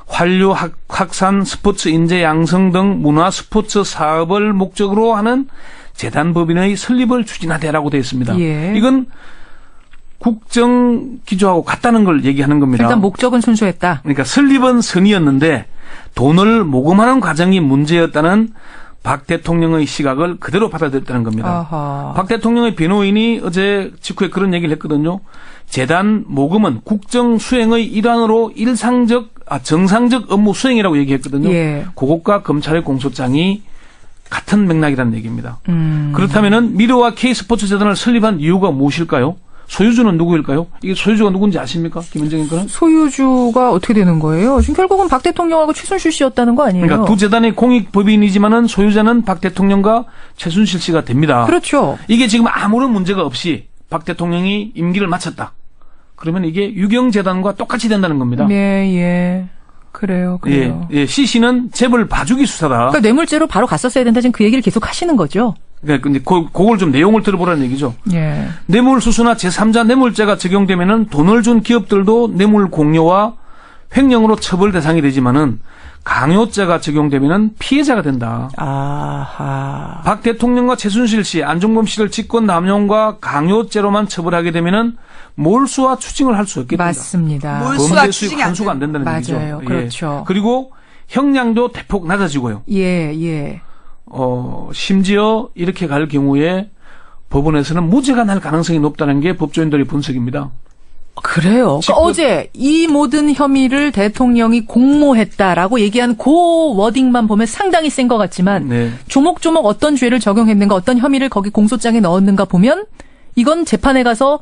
환류, 확산, 스포츠 인재 양성 등 문화 스포츠 사업을 목적으로 하는 재단법인의 설립을 추진하되라고 되어 있습니다.
예.
이건 국정 기조하고 같다는 걸 얘기하는 겁니다.
일단 목적은 순수했다.
그러니까 설립은 선의였는데 돈을 모금하는 과정이 문제였다는 박 대통령의 시각을 그대로 받아들였다는 겁니다.
아하.
박 대통령의 변호인이 어제 직후에 그런 얘기를 했거든요. 재단 모금은 국정 수행의 일환으로 정상적 업무 수행이라고 얘기했거든요.
예.
그것과 검찰의 공소장이 같은 맥락이라는 얘기입니다. 그렇다면은 미르와 K스포츠 재단을 설립한 이유가 무엇일까요? 소유주는 누구일까요? 이게 소유주가 누군지 아십니까? 김현정인 거는?
소유주가 어떻게 되는 거예요? 지금 결국은 박 대통령하고 최순실 씨였다는 거 아니에요?
그러니까 두 재단의 공익법인이지만은 소유자는 박 대통령과 최순실 씨가 됩니다.
그렇죠.
이게 지금 아무런 문제가 없이 박 대통령이 임기를 마쳤다. 그러면 이게 유경재단과 똑같이 된다는 겁니다.
예, 예. 그래요. 그래요.
예, C씨는 재벌 봐주기 수사다.
그러니까 뇌물죄로 바로 갔었어야 된다. 지금 그 얘기를 계속 하시는 거죠.
그러니까 근데 그걸 좀 내용을 들어보라는 얘기죠.
예.
뇌물수수나 제3자 뇌물죄가 적용되면은 돈을 준 기업들도 뇌물 공여와 횡령으로 처벌 대상이 되지만은 강요죄가 적용되면은 피해자가 된다.
아하.
박 대통령과 최순실 씨, 안종범 씨를 직권 남용과 강요죄로만 처벌하게 되면은 몰수와 추징을 할 수 없게 된다.
맞습니다.
몰수와
범죄 수익
추징이 안
환수가 안 된다는
맞아요.
얘기죠. 예.
그렇죠.
그리고 형량도 대폭 낮아지고요.
예, 예.
심지어 이렇게 갈 경우에 법원에서는 무죄가 날 가능성이 높다는 게 법조인들의 분석입니다.
그래요. 그러니까 어제 이 모든 혐의를 대통령이 공모했다라고 얘기한 그 워딩만 보면 상당히 센 것 같지만
네.
조목조목 어떤 죄를 적용했는가 어떤 혐의를 거기 공소장에 넣었는가 보면 이건 재판에 가서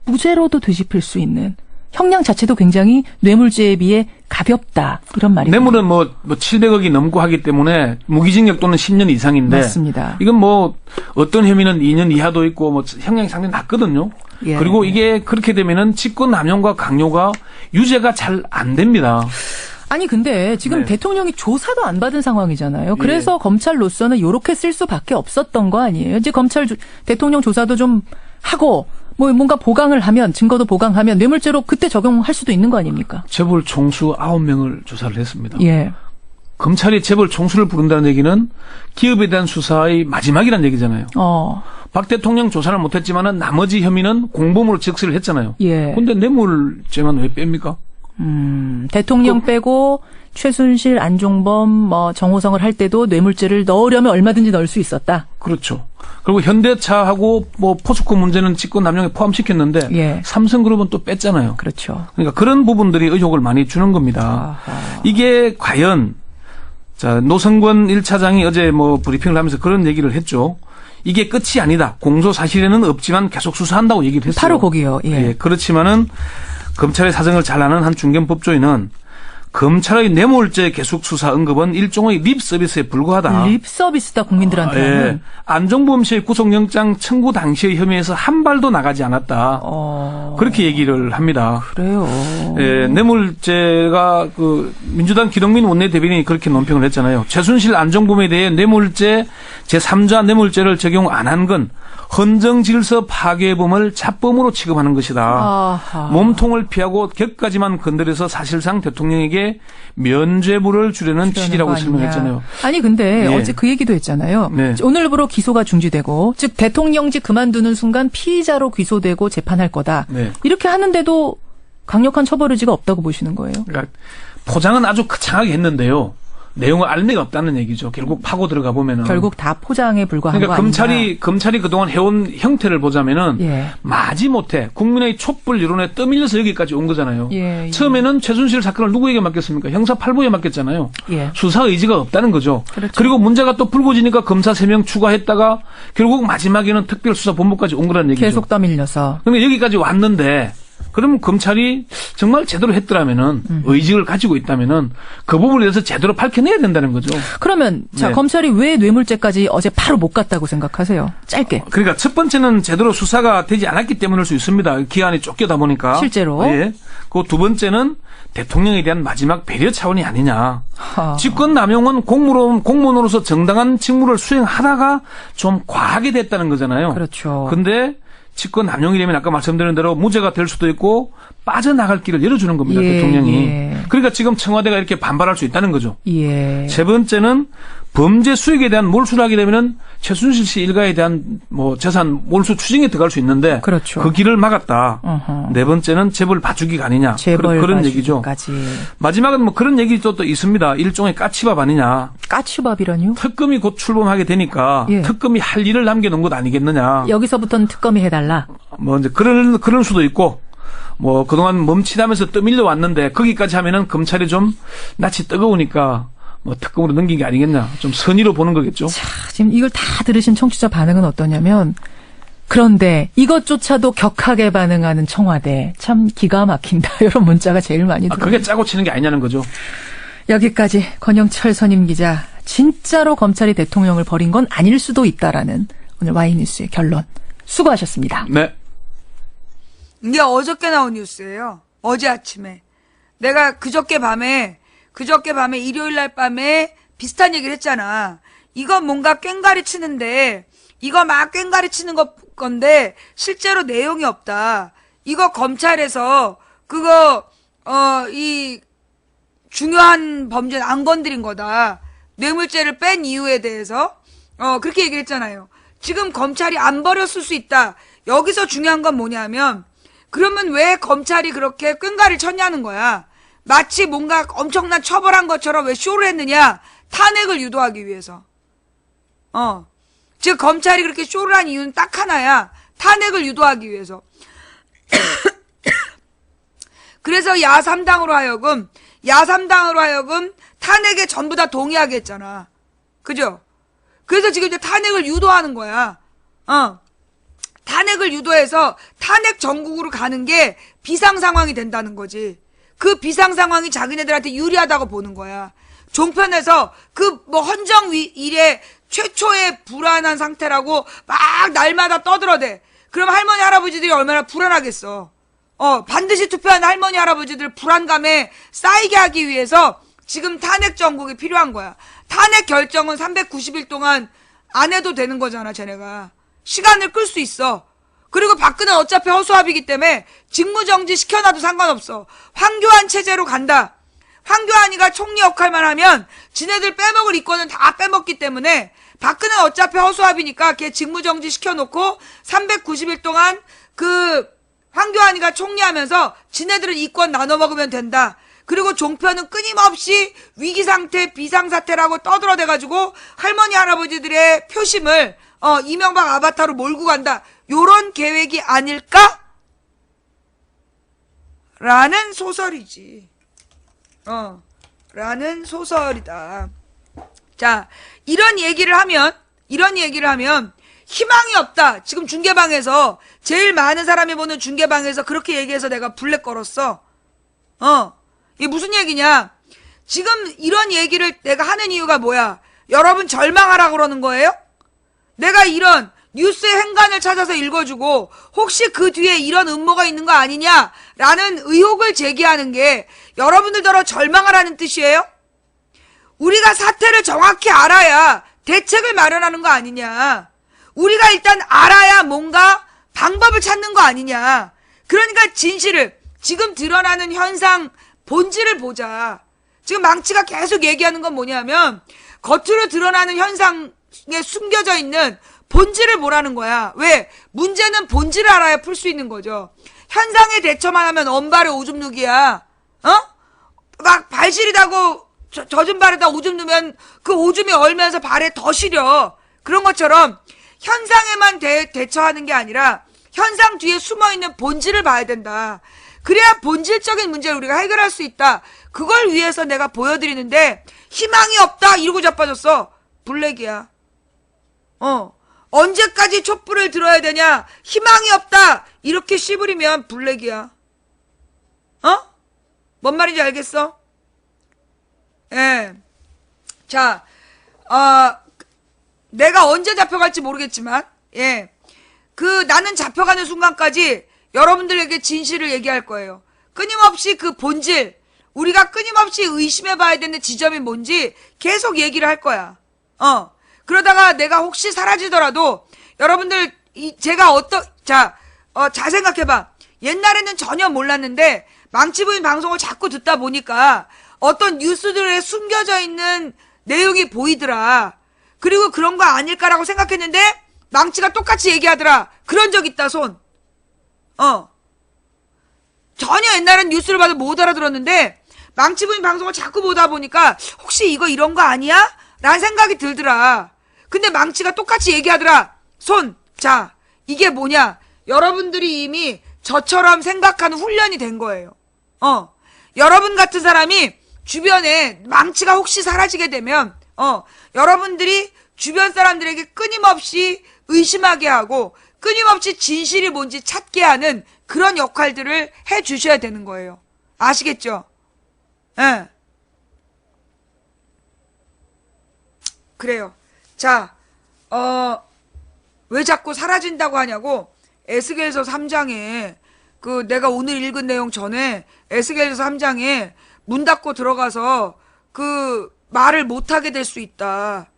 무죄로도 뒤집힐 수 있는 형량 자체도 굉장히 뇌물죄에 비해 가볍다 이런 말입니다.
뇌물은 뭐 700억이 넘고 하기 때문에 무기징역 또는 10년 이상인데
맞습니다.
이건 뭐 어떤 혐의는 2년 이하도 있고 뭐 형량이 상당히 낮거든요.
예.
그리고 이게 그렇게 되면은 직권 남용과 강요가 유죄가 잘 안 됩니다.
아니 근데 지금
네.
대통령이 조사도 안 받은 상황이잖아요. 그래서 검찰로서는 이렇게 쓸 수밖에 없었던 거 아니에요. 이제 대통령 조사도 좀 하고 뭐 뭔가 보강을 하면 증거도 보강하면 뇌물죄로 그때 적용할 수도 있는 거 아닙니까?
재벌 총수 9명을 조사를 했습니다.
예.
검찰이 재벌 총수를 부른다는 얘기는 기업에 대한 수사의 마지막이라는 얘기잖아요. 박 대통령 조사를 못했지만은 나머지 혐의는 공범으로 적시를 했잖아요.
예.
근데 뇌물죄만 왜 뺍니까?
대통령 빼고 최순실, 안종범, 뭐 정호성을 할 때도 뇌물죄를 넣으려면 얼마든지 넣을 수 있었다.
그렇죠. 그리고 현대차하고 뭐 포스코 문제는 직권 남용에 포함시켰는데
예.
삼성그룹은 또 뺐잖아요.
그렇죠.
그러니까 그런 부분들이 의혹을 많이 주는 겁니다.
아하.
이게 과연 자 노성권 1차장이 어제 뭐 브리핑을 하면서 그런 얘기를 했죠. 이게 끝이 아니다. 공소 사실에는 없지만 계속 수사한다고 얘기를 했어요.
바로 거기요. 예.
그렇지만은 검찰의 사정을 잘 아는 한 중견 법조인은 검찰의 뇌물죄 계속 수사 언급은 일종의 립 서비스에 불과하다.
립 서비스다 국민들한테는.
예. 안종범 씨의 구속영장 청구 당시의 혐의에서 한 발도 나가지 않았다. 그렇게 얘기를 합니다.
그래요.
예, 뇌물죄가 민주당 기동민 원내대변인이 그렇게 논평을 했잖아요. 최순실 안종범에 대해 뇌물죄 제3자 뇌물죄를 적용 안 한 건 헌정질서 파괴범을 자범으로 취급하는 것이다.
아하.
몸통을 피하고 격까지만 건드려서 사실상 대통령에게 면죄부를 주려는 취지라고 설명했잖아요.
아니 근데
네.
어제 그 얘기도 했잖아요.
네.
오늘부로 기소가 중지되고 즉 대통령직 그만두는 순간 피의자로 기소되고 재판할 거다.
네.
이렇게 하는데도 강력한 처벌 의지가 없다고 보시는 거예요?
그러니까 포장은 아주 거창하게 했는데요. 내용을 알 리가 없다는 얘기죠. 결국 파고 들어가 보면은.
결국 다 포장에 불과한
그러니까
거 아닌가?
검찰이 그동안 해온 형태를 보자면은
예.
마지못해 국민의 촛불 여론에 떠밀려서 여기까지 온 거잖아요.
예.
처음에는 최순실 사건을 누구에게 맡겼습니까? 형사 8부에 맡겼잖아요.
예.
수사 의지가 없다는 거죠.
그렇죠.
그리고 문제가 또 불거지니까 검사 3명 추가했다가 결국 마지막에는 특별수사본부까지 온 거라는 얘기죠.
계속 떠밀려서.
그러니까 여기까지 왔는데 그럼 검찰이 정말 제대로 했더라면은 의지를 가지고 있다면은 그 부분에 대해서 제대로 밝혀내야 된다는 거죠.
그러면 자
네.
검찰이 왜 뇌물죄까지 어제 바로 못 갔다고 생각하세요? 짧게.
그러니까 첫 번째는 제대로 수사가 되지 않았기 때문일 수 있습니다. 기한이 쫓겨다 보니까.
실제로.
예. 그 두 번째는 대통령에 대한 마지막 배려 차원이 아니냐. 직권 남용은 공무원으로서 정당한 직무를 수행하다가 좀 과하게 됐다는 거잖아요.
그렇죠.
근데 직권 남용이 되면 아까 말씀드린 대로 무죄가 될 수도 있고 빠져나갈 길을 열어주는 겁니다.
예,
대통령이.
예.
그러니까 지금 청와대가 이렇게 반발할 수 있다는 거죠.
예.
세 번째는 범죄 수익에 대한 몰수를 하게 되면은 최순실 씨 일가에 대한 뭐 재산 몰수 추징에 들어갈 수 있는데
그렇죠.
그 길을 막았다.
어허.
네 번째는 재벌 봐주기가 아니냐.
재벌
그런 얘기죠.
봐주기까지.
마지막은 뭐 그런 얘기도 또 있습니다. 일종의 까치밥 아니냐.
까치밥이라뇨?
특검이 곧 출범하게 되니까
예.
특검이 할 일을 남겨놓은 것 아니겠느냐.
여기서부터는 특검이 해달라.
뭐 이제 그런 수도 있고 뭐 그동안 멈칫하면서 떠밀려 왔는데 거기까지 하면은 검찰이 좀 낯이 뜨거우니까 뭐 특검으로 넘긴 게 아니겠냐. 좀 선의로 보는 거겠죠.
자, 지금 이걸 다 들으신 청취자 반응은 어떠냐면 그런데 이것조차도 격하게 반응하는 청와대 참 기가 막힌다. 이런 문자가 제일 많이 들어요.
그게 짜고 치는 게 아니냐는 거죠.
여기까지 권영철 선임 기자 진짜로 검찰이 대통령을 버린 건 아닐 수도 있다라는 오늘 Y뉴스의 결론. 수고하셨습니다.
네.
이게 어저께 나온 뉴스예요. 어제 아침에. 내가 그저께 밤에 그저께 밤에 일요일 날 밤에 비슷한 얘기를 했잖아. 이거 뭔가 꽹가리 치는데 이거 막 꽹가리 치는 건데 실제로 내용이 없다. 이거 검찰에서 그거 이 중요한 범죄는 안 건드린 거다. 뇌물죄를 뺀 이유에 대해서 그렇게 얘기를 했잖아요. 지금 검찰이 안 버렸을 수 있다. 여기서 중요한 건 뭐냐면 그러면 왜 검찰이 그렇게 꽹가리를 쳤냐는 거야. 마치 뭔가 엄청난 처벌한 것처럼 왜 쇼를 했느냐. 탄핵을 유도하기 위해서. 즉 검찰이 그렇게 쇼를 한 이유는 딱 하나야. 탄핵을 유도하기 위해서. 그래서 야3당으로 하여금 탄핵에 전부 다 동의하게 했잖아. 그죠? 그래서 지금 이제 탄핵을 유도하는 거야. 탄핵을 유도해서 탄핵 전국으로 가는 게 비상 상황이 된다는 거지. 그 비상 상황이 자기네들한테 유리하다고 보는 거야. 종편에서 그 뭐 헌정 이래 최초의 불안한 상태라고 막 날마다 떠들어대. 그럼 할머니 할아버지들이 얼마나 불안하겠어. 반드시 투표하는 할머니 할아버지들 불안감에 쌓이게 하기 위해서 지금 탄핵 정국이 필요한 거야. 탄핵 결정은 390일 동안 안 해도 되는 거잖아, 쟤네가. 시간을 끌 수 있어. 그리고 박근혜는 어차피 허수아비이기 때문에 직무정지 시켜놔도 상관없어. 황교안 체제로 간다. 황교안이가 총리 역할만 하면 지네들 빼먹을 이권은 다 빼먹기 때문에 박근혜는 어차피 허수아비니까 걔 직무정지 시켜놓고 390일 동안 그 황교안이가 총리하면서 지네들은 이권 나눠 먹으면 된다. 그리고 종편은 끊임없이 위기상태, 비상사태라고 떠들어대가지고 할머니, 할아버지들의 표심을 이명박 아바타로 몰고 간다. 요런 계획이 아닐까? 라는 소설이지. 라는 소설이다. 자, 이런 얘기를 하면 희망이 없다. 지금 중계방에서 제일 많은 사람이 보는 중계방에서 그렇게 얘기해서 내가 블랙 걸었어. 이게 무슨 얘기냐? 지금 이런 얘기를 내가 하는 이유가 뭐야? 여러분 절망하라 그러는 거예요? 내가 이런 뉴스의 행간을 찾아서 읽어주고 혹시 그 뒤에 이런 음모가 있는 거 아니냐라는 의혹을 제기하는 게 여러분들더러 절망하라는 뜻이에요? 우리가 사태를 정확히 알아야 대책을 마련하는 거 아니냐. 우리가 일단 알아야 뭔가 방법을 찾는 거 아니냐. 그러니까 진실을, 지금 드러나는 현상 본질을 보자. 지금 망치가 계속 얘기하는 건 뭐냐면 겉으로 드러나는 현상에 숨겨져 있는 본질을 보라는 거야. 왜? 문제는 본질을 알아야 풀 수 있는 거죠. 현상에 대처만 하면 언발의 오줌 누기야. 막 발시리다고 젖은 발에다 오줌 누면 그 오줌이 얼면서 발에 더 시려. 그런 것처럼 현상에만 대처하는 게 아니라 현상 뒤에 숨어있는 본질을 봐야 된다. 그래야 본질적인 문제를 우리가 해결할 수 있다. 그걸 위해서 내가 보여드리는데 희망이 없다 이러고 자빠졌어. 블랙이야. 언제까지 촛불을 들어야 되냐? 희망이 없다 이렇게 씨부리면 블랙이야. 뭔 말인지 알겠어? 예. 자, 내가 언제 잡혀갈지 모르겠지만, 예. 나는 잡혀가는 순간까지 여러분들에게 진실을 얘기할 거예요. 끊임없이 그 본질, 우리가 끊임없이 의심해봐야 되는 지점이 뭔지 계속 얘기를 할 거야. 그러다가 내가 혹시 사라지더라도 여러분들, 제가 자 생각해봐. 옛날에는 전혀 몰랐는데, 망치부인 방송을 자꾸 듣다 보니까 어떤 뉴스들에 숨겨져 있는 내용이 보이더라. 그리고 그런 거 아닐까라고 생각했는데 망치가 똑같이 얘기하더라. 그런 적 있다 손. 전혀 옛날엔 뉴스를 봐도 못 알아들었는데 망치부인 방송을 자꾸 보다 보니까 혹시 이거 이런 거 아니야? 라는 생각이 들더라. 근데 망치가 똑같이 얘기하더라. 손. 자, 이게 뭐냐? 여러분들이 이미 저처럼 생각하는 훈련이 된 거예요. 여러분 같은 사람이 주변에 망치가 혹시 사라지게 되면 여러분들이 주변 사람들에게 끊임없이 의심하게 하고 끊임없이 진실이 뭔지 찾게 하는 그런 역할들을 해 주셔야 되는 거예요. 아시겠죠? 예. 그래요. 자, 왜 자꾸 사라진다고 하냐고. 에스겔서 3장에 내가 오늘 읽은 내용 전에 에스겔서 3장에 문 닫고 들어가서 말을 못하게 될 수 있다.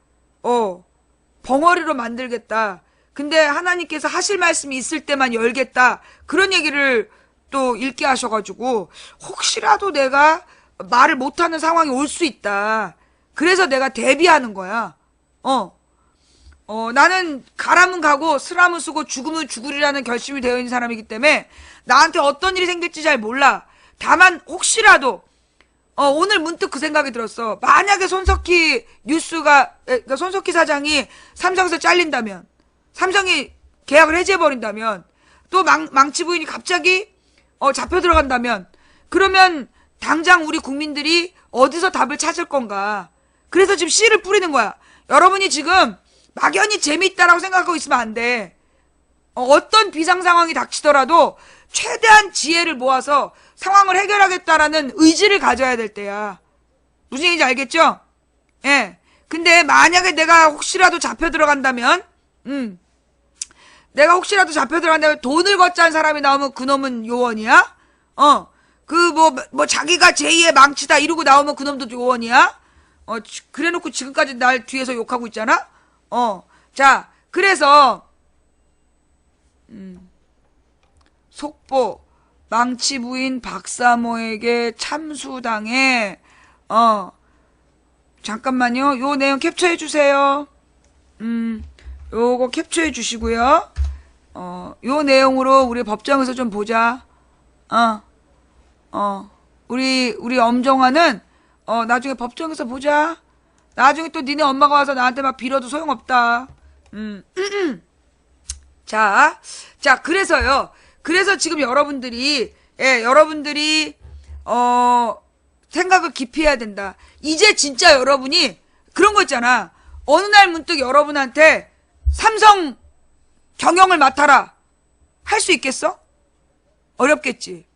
벙어리로 만들겠다. 근데 하나님께서 하실 말씀이 있을 때만 열겠다. 그런 얘기를 또 읽게 하셔가지고, 혹시라도 내가 말을 못하는 상황이 올 수 있다. 그래서 내가 대비하는 거야. 나는 가라면 가고 쓰라면 쓰고 죽으면 죽으리라는 결심이 되어 있는 사람이기 때문에 나한테 어떤 일이 생길지 잘 몰라. 다만 혹시라도 오늘 문득 그 생각이 들었어. 만약에 손석희 손석희 사장이 삼성에서 잘린다면, 삼성이 계약을 해지해버린다면, 또 망치 부인이 갑자기 잡혀 들어간다면, 그러면 당장 우리 국민들이 어디서 답을 찾을 건가. 그래서 지금 씨를 뿌리는 거야. 여러분이 지금 막연히 재미있다라고 생각하고 있으면 안 돼. 어떤 비상 상황이 닥치더라도 최대한 지혜를 모아서 상황을 해결하겠다라는 의지를 가져야 될 때야. 무슨 얘기인지 알겠죠? 예. 근데 만약에 내가 혹시라도 잡혀 들어간다면, 내가 혹시라도 잡혀 들어간다면 돈을 걷자는 사람이 나오면 그놈은 요원이야? 자기가 제2의 망치다 이러고 나오면 그놈도 요원이야? 그래 놓고 지금까지 날 뒤에서 욕하고 있잖아? 자, 그래서, 속보, 망치 부인 박사모에게 참수당해, 잠깐만요. 요 내용 캡처해 주세요. 요거 캡처해 주시고요. 요 내용으로 우리 법정에서 좀 보자. 우리 엄정화는, 나중에 법정에서 보자. 나중에 또 니네 엄마가 와서 나한테 막 빌어도 소용없다. 자, 그래서요. 그래서 지금 여러분들이, 생각을 깊이 해야 된다. 이제 진짜 여러분이, 그런 거 있잖아. 어느 날 문득 여러분한테 삼성 경영을 맡아라. 할 수 있겠어? 어렵겠지.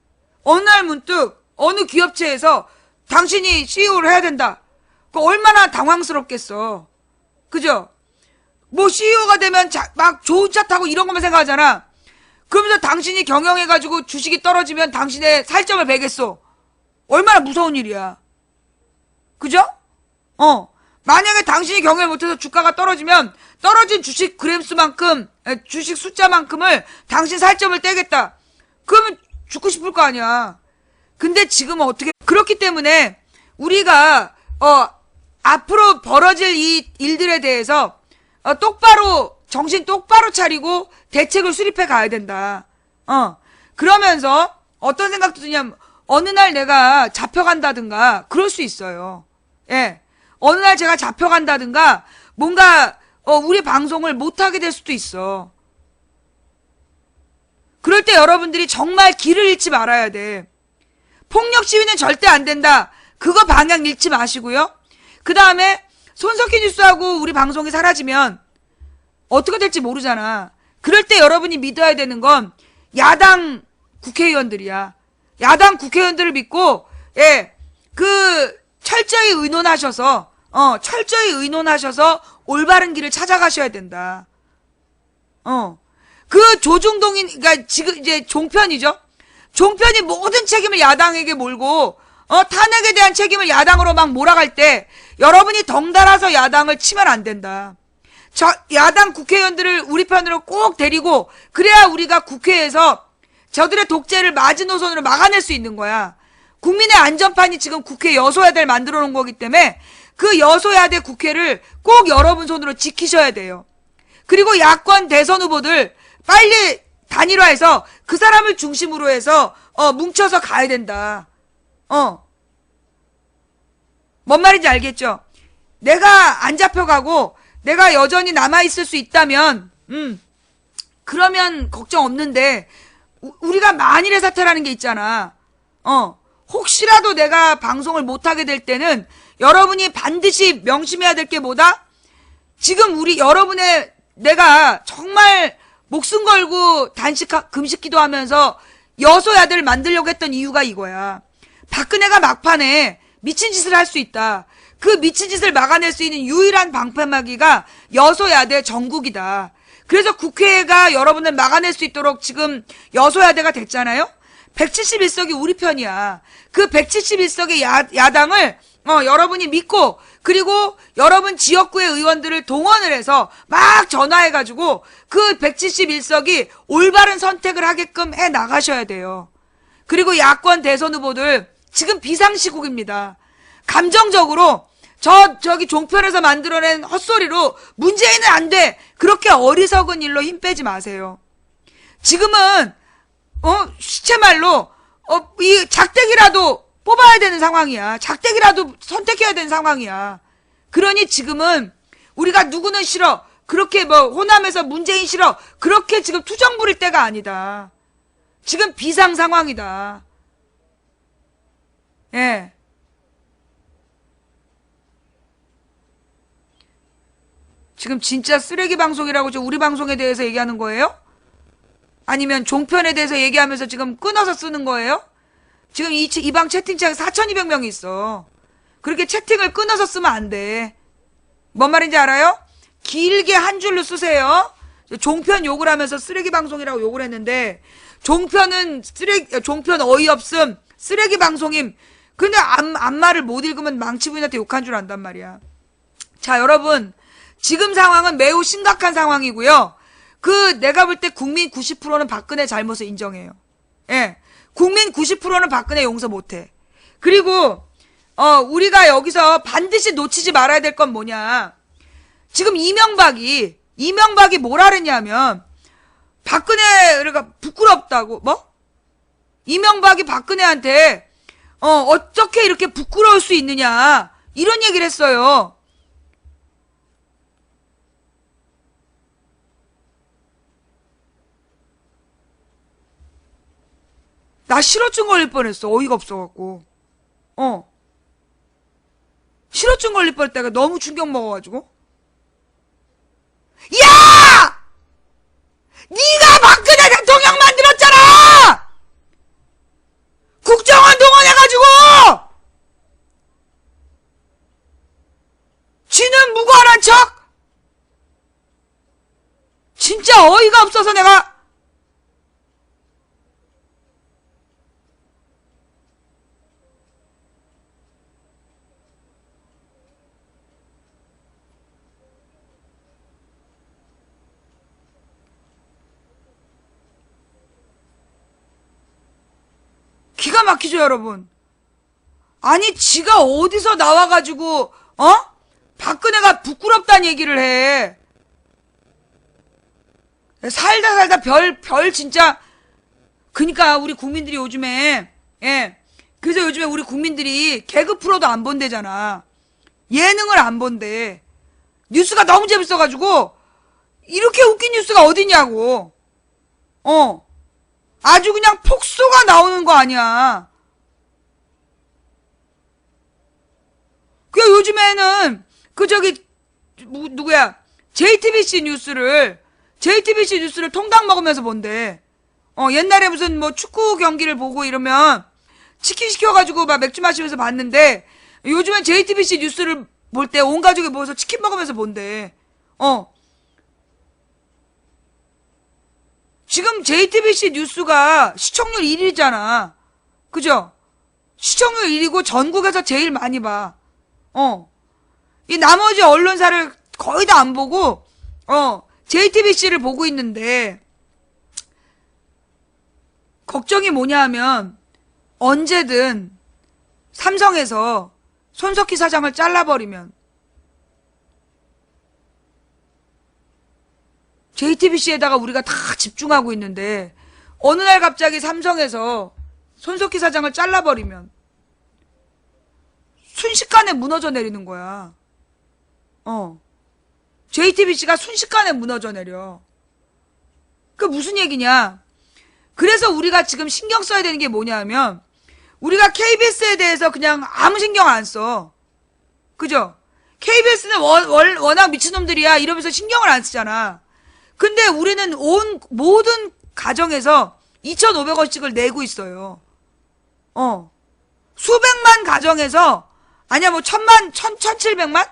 어느 날 문득, 어느 기업체에서 당신이 CEO를 해야 된다. 그 얼마나 당황스럽겠어. 그죠? 뭐 CEO가 되면 막 좋은 차 타고 이런 것만 생각하잖아. 그러면서 당신이 경영해가지고 주식이 떨어지면 당신의 살점을 베겠어. 얼마나 무서운 일이야. 그죠? 만약에 당신이 경영을 못해서 주가가 떨어지면 떨어진 주식 그램수만큼, 주식 숫자만큼을 당신 살점을 떼겠다. 그러면 죽고 싶을 거 아니야. 근데 지금은 어떻게, 그렇기 때문에 우리가, 앞으로 벌어질 이 일들에 대해서, 정신 똑바로 차리고 대책을 수립해 가야 된다. 그러면서 어떤 생각도 드냐면, 어느 날 내가 잡혀간다든가, 그럴 수 있어요. 예. 어느 날 제가 잡혀간다든가, 뭔가, 우리 방송을 못하게 될 수도 있어. 그럴 때 여러분들이 정말 길을 잃지 말아야 돼. 폭력 시위는 절대 안 된다. 그거 방향 잃지 마시고요. 그 다음에 손석희 뉴스하고 우리 방송이 사라지면 어떻게 될지 모르잖아. 그럴 때 여러분이 믿어야 되는 건 야당 국회의원들이야. 야당 국회의원들을 믿고, 철저히 의논하셔서 올바른 길을 찾아가셔야 된다. 그 조중동인, 그러니까 지금 이제 종편이죠. 종편이 모든 책임을 야당에게 몰고, 탄핵에 대한 책임을 야당으로 막 몰아갈 때, 여러분이 덩달아서 야당을 치면 안 된다. 야당 국회의원들을 우리 편으로 꼭 데리고, 그래야 우리가 국회에서 저들의 독재를 마지노선으로 막아낼 수 있는 거야. 국민의 안전판이 지금 국회 여소야대를 만들어 놓은 거기 때문에, 그 여소야대 국회를 꼭 여러분 손으로 지키셔야 돼요. 그리고 야권 대선 후보들, 빨리 단일화해서 그 사람을 중심으로 해서 뭉쳐서 가야 된다. 뭔 말인지 알겠죠? 내가 안 잡혀가고 내가 여전히 남아있을 수 있다면 그러면 걱정 없는데 우리가 만일의 사태라는 게 있잖아. 혹시라도 내가 방송을 못하게 될 때는 여러분이 반드시 명심해야 될 게 뭐다? 지금 여러분의 내가 정말 목숨 걸고 금식 기도하면서 여소야대를 만들려고 했던 이유가 이거야. 박근혜가 막판에 미친 짓을 할 수 있다. 그 미친 짓을 막아낼 수 있는 유일한 방패막이가 여소야대 정국이다. 그래서 국회가 여러분을 막아낼 수 있도록 지금 여소야대가 됐잖아요. 171석이 우리 편이야. 그 171석의 야당을 여러분이 믿고, 그리고 여러분 지역구의 의원들을 동원을 해서 막 전화해가지고 그 171석이 올바른 선택을 하게끔 해 나가셔야 돼요. 그리고 야권 대선 후보들 지금 비상시국입니다. 감정적으로 저기 종편에서 만들어낸 헛소리로 문재인은 안 돼. 그렇게 어리석은 일로 힘 빼지 마세요. 지금은 시체말로 이 작대기라도 뽑아야 되는 상황이야. 작대기라도 선택해야 되는 상황이야. 그러니 지금은 우리가 누구는 싫어. 그렇게 호남에서 문재인 싫어. 그렇게 지금 투정 부릴 때가 아니다. 지금 비상 상황이다. 예. 지금 진짜 쓰레기 방송이라고 우리 방송에 대해서 얘기하는 거예요? 아니면 종편에 대해서 얘기하면서 지금 끊어서 쓰는 거예요? 지금 이 방 채팅창에 4,200명이 있어. 그렇게 채팅을 끊어서 쓰면 안 돼. 뭔 말인지 알아요? 길게 한 줄로 쓰세요. 종편 욕을 하면서 쓰레기 방송이라고 욕을 했는데, 종편 어이없음, 쓰레기 방송임. 근데 앞말을 못 읽으면 망치부인한테 욕한 줄 안단 말이야. 자, 여러분. 지금 상황은 매우 심각한 상황이고요. 내가 볼 때 국민 90%는 박근혜 잘못을 인정해요. 예. 국민 90%는 박근혜 용서 못해. 그리고, 우리가 여기서 반드시 놓치지 말아야 될 건 뭐냐. 지금 이명박이 뭐라 그랬냐면, 박근혜가 부끄럽다고, 이명박이 박근혜한테, 어떻게 이렇게 부끄러울 수 있느냐. 이런 얘기를 했어요. 나 실어증 걸릴 뻔했어. 어이가 없어갖고. 실어증 걸릴 뻔했다가 너무 충격 먹어가지고. 야! 네가 박근혜 대통령 만들었잖아! 국정원 동원해가지고! 지는 무고한 척? 진짜 어이가 없어서 내가 기가 막히죠, 여러분. 아니, 지가 어디서 나와가지고, 박근혜가 부끄럽다는 얘기를 해. 살다 진짜. 그니까, 우리 국민들이 요즘에, 그래서 요즘에 우리 국민들이 개그 프로도 안 본대잖아. 예능을 안 본대. 뉴스가 너무 재밌어가지고, 이렇게 웃긴 뉴스가 어디냐고. 아주 그냥 폭소가 나오는 거 아니야. 요즘에는, 누구야. JTBC 뉴스를 통닭 먹으면서 본대. 옛날에 무슨 축구 경기를 보고 이러면, 치킨 시켜가지고 막 맥주 마시면서 봤는데, 요즘엔 JTBC 뉴스를 볼 때 온 가족이 모여서 치킨 먹으면서 본대. 지금 JTBC 뉴스가 시청률 1위잖아. 그죠? 시청률 1위고 전국에서 제일 많이 봐. 이 나머지 언론사를 거의 다 안 보고, JTBC를 보고 있는데, 걱정이 뭐냐 하면, 언제든 삼성에서 손석희 사장을 잘라버리면, JTBC에다가 우리가 다 집중하고 있는데 어느 날 갑자기 삼성에서 손석희 사장을 잘라버리면 순식간에 무너져 내리는 거야. JTBC가 순식간에 무너져 내려. 그 무슨 얘기냐. 그래서 우리가 지금 신경 써야 되는 게 뭐냐 하면 우리가 KBS에 대해서 그냥 아무 신경 안 써. 그죠? KBS는 워낙 미친놈들이야 이러면서 신경을 안 쓰잖아. 근데 우리는 모든 가정에서 2,500원씩을 내고 있어요. 수백만 가정에서, 아니야, 1,700만?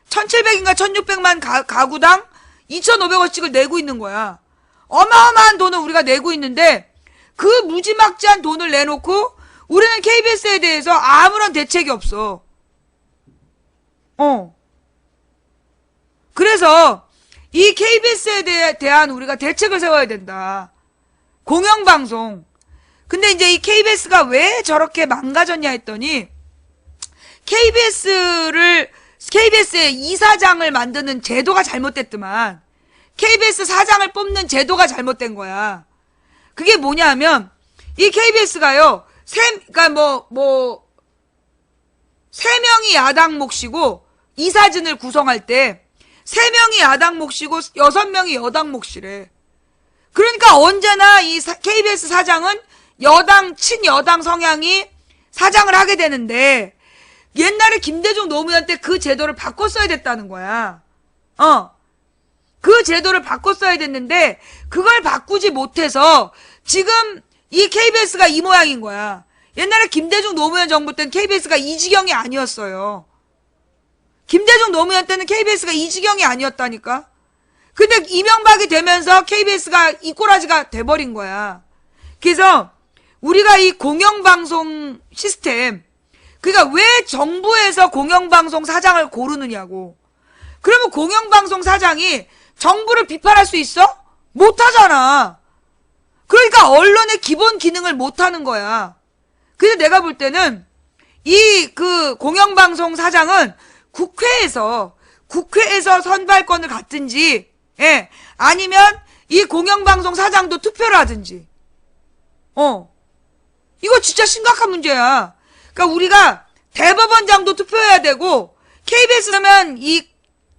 1,700인가 1,600만 가구당 2,500원씩을 내고 있는 거야. 어마어마한 돈을 우리가 내고 있는데, 그 무지막지한 돈을 내놓고, 우리는 KBS에 대해서 아무런 대책이 없어. 그래서 이 KBS에 대한 우리가 대책을 세워야 된다. 공영방송. 근데 이제 이 KBS가 왜 저렇게 망가졌냐 했더니 KBS의 이사장을 만드는 제도가 잘못됐더만. KBS 사장을 뽑는 제도가 잘못된 거야. 그게 뭐냐면 이 KBS가요. 그러니까 세 명이 야당 몫이고 이사진을 구성할 때 3명이 야당 몫이고 6명이 여당 몫이래. 그러니까 언제나 이 KBS 사장은 친여당 성향이 사장을 하게 되는데 옛날에 김대중 노무현 때 그 제도를 바꿨어야 됐다는 거야. 그 제도를 바꿨어야 됐는데 그걸 바꾸지 못해서 지금 이 KBS가 이 모양인 거야. 옛날에 김대중 노무현 정부 때는 KBS가 이 지경이 아니었어요. 김대중 노무현 때는 KBS가 이 지경이 아니었다니까. 근데 이명박이 되면서 KBS가 이 꼬라지가 돼버린 거야. 그래서 우리가 이 공영방송 시스템, 그러니까 왜 정부에서 공영방송 사장을 고르느냐고. 그러면 공영방송 사장이 정부를 비판할 수 있어? 못하잖아. 그러니까 언론의 기본 기능을 못하는 거야. 그래서 내가 볼 때는 공영방송 사장은 국회에서 선발권을 갖든지, 아니면 이 공영방송 사장도 투표를 하든지. 이거 진짜 심각한 문제야. 그러니까 우리가 대법원장도 투표해야 되고, KBS면 이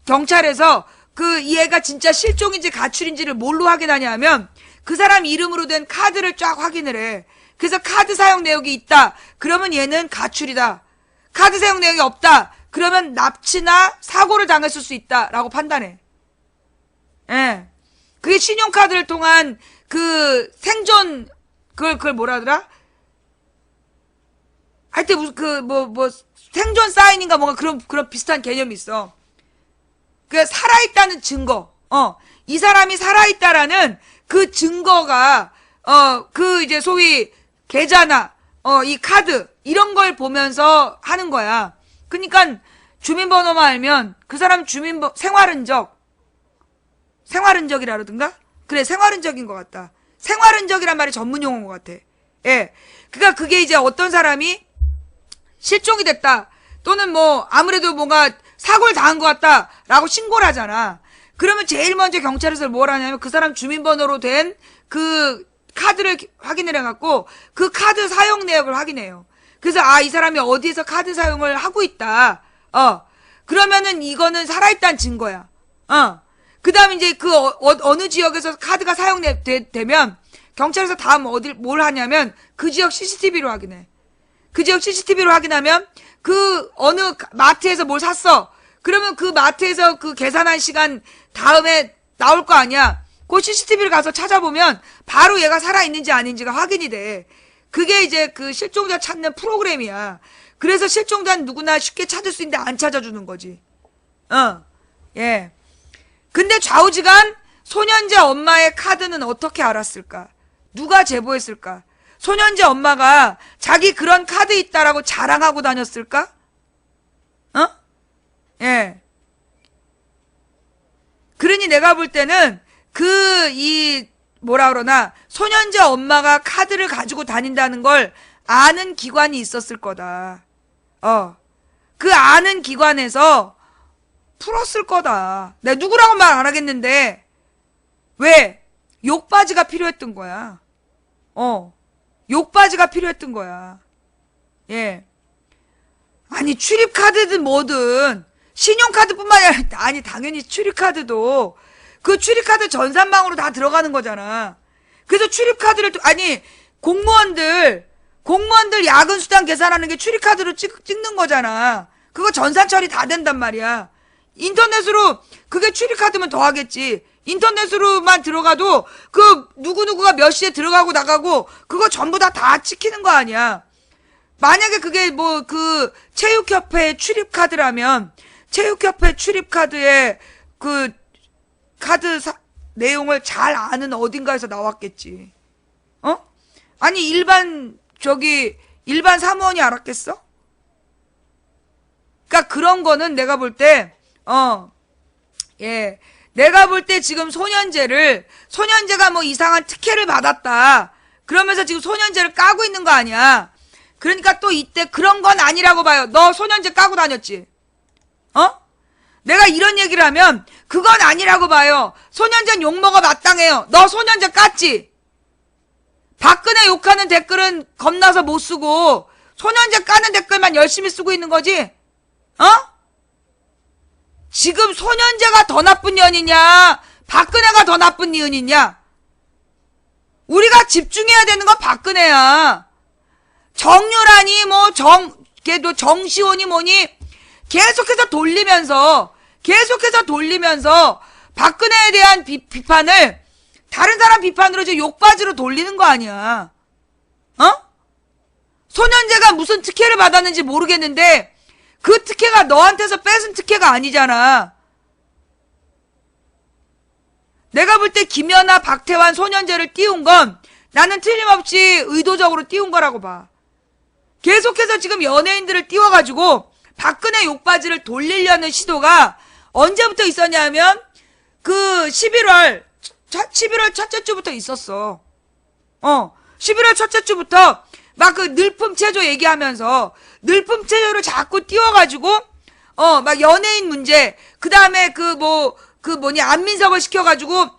경찰에서 얘가 진짜 실종인지 가출인지를 뭘로 확인하냐면, 그 사람 이름으로 된 카드를 쫙 확인을 해. 그래서 카드 사용 내역이 있다. 그러면 얘는 가출이다. 카드 사용 내역이 없다. 그러면 납치나 사고를 당했을 수 있다라고 판단해. 그게 신용카드를 통한 생존, 그걸 뭐라 하더라? 하여튼 생존 사인인가 뭔가 그런 비슷한 개념이 있어. 살아있다는 증거. 이 사람이 살아있다라는 그 증거가, 이제 소위 계좌나, 이 카드, 이런 걸 보면서 하는 거야. 그러니까 주민번호만 알면 그 사람 생활흔적이라든가? 그래, 생활흔적인 것 같다. 생활흔적이란 말이 전문 용어인 것 같아. 예. 그러니까 그게 이제 어떤 사람이 실종이 됐다. 또는 아무래도 뭔가 사고를 당한 것 같다라고 신고를 하잖아. 그러면 제일 먼저 경찰에서 뭘 하냐면 그 사람 주민번호로 된 그 카드를 확인을 해갖고 그 카드 사용 내역을 확인해요. 그래서 이 사람이 어디에서 카드 사용을 하고 있다. 그러면은 이거는 살아있다는 증거야. 그 다음에 이제 어느 지역에서 카드가 사용되면 경찰에서 다음 뭘 하냐면 그 지역 CCTV로 확인해. 그 지역 CCTV로 확인하면 어느 마트에서 뭘 샀어. 그러면 그 마트에서 그 계산한 시간 다음에 나올 거 아니야. 그 CCTV를 가서 찾아보면 바로 얘가 살아있는지 아닌지가 확인이 돼. 그게 이제 그 실종자 찾는 프로그램이야. 그래서 실종자는 누구나 쉽게 찾을 수 있는데 안 찾아주는 거지. 예. 근데 좌우지간 소년제 엄마의 카드는 어떻게 알았을까? 누가 제보했을까? 소년제 엄마가 자기 그런 카드 있다라고 자랑하고 다녔을까? 예. 그러니 내가 볼 때는 소년제 엄마가 카드를 가지고 다닌다는 걸 아는 기관이 있었을 거다. 그 아는 기관에서 풀었을 거다. 내가 누구라고 말 안 하겠는데, 왜? 욕바지가 필요했던 거야. 욕바지가 필요했던 거야. 예. 아니, 출입카드든 뭐든, 신용카드뿐만 아니라, 아니, 당연히 출입카드도, 그 출입카드 전산망으로 다 들어가는 거잖아. 그래서 출입카드를, 공무원들 야근수당 계산하는 게 출입카드로 찍는 거잖아. 그거 전산 처리 다 된단 말이야. 인터넷으로, 그게 출입카드면 더 하겠지. 인터넷으로만 들어가도, 누구누구가 몇 시에 들어가고 나가고, 그거 전부 다 찍히는 거 아니야. 만약에 그게 체육협회 출입카드라면, 체육협회 출입카드에 카드 내용을 잘 아는 어딘가에서 나왔겠지. 아니, 일반 사무원이 알았겠어? 그러니까 그런 거는 내가 볼 때, 예. 내가 볼 때 지금 소년제가 뭐 이상한 특혜를 받았다. 그러면서 지금 소년제를 까고 있는 거 아니야. 그러니까 또 이때 그런 건 아니라고 봐요. 너 소년제 까고 다녔지? 내가 이런 얘기를 하면 그건 아니라고 봐요. 소년제 욕먹어 마땅해요. 너 소년제 깠지? 박근혜 욕하는 댓글은 겁나서 못 쓰고 소년제 까는 댓글만 열심히 쓰고 있는 거지? 지금 소년제가 더 나쁜 년이냐? 박근혜가 더 나쁜 년이냐? 우리가 집중해야 되는 건 박근혜야. 정유란이 걔도 정시원이 뭐니? 계속해서 돌리면서 박근혜에 대한 비판을 다른 사람 비판으로 이제 욕바지로 돌리는 거 아니야. 소년제가 무슨 특혜를 받았는지 모르겠는데 그 특혜가 너한테서 뺏은 특혜가 아니잖아. 내가 볼 때 김연아, 박태환, 소년제를 띄운 건 나는 틀림없이 의도적으로 띄운 거라고 봐. 계속해서 지금 연예인들을 띄워가지고 박근혜 욕바지를 돌리려는 시도가 언제부터 있었냐면 그 11월 첫째 주부터 있었어. 11월 첫째 주부터 막 그 늘품 체조 얘기하면서 늘품 체조를 자꾸 띄워가지고 막 연예인 문제, 그 다음에 안민석을 시켜가지고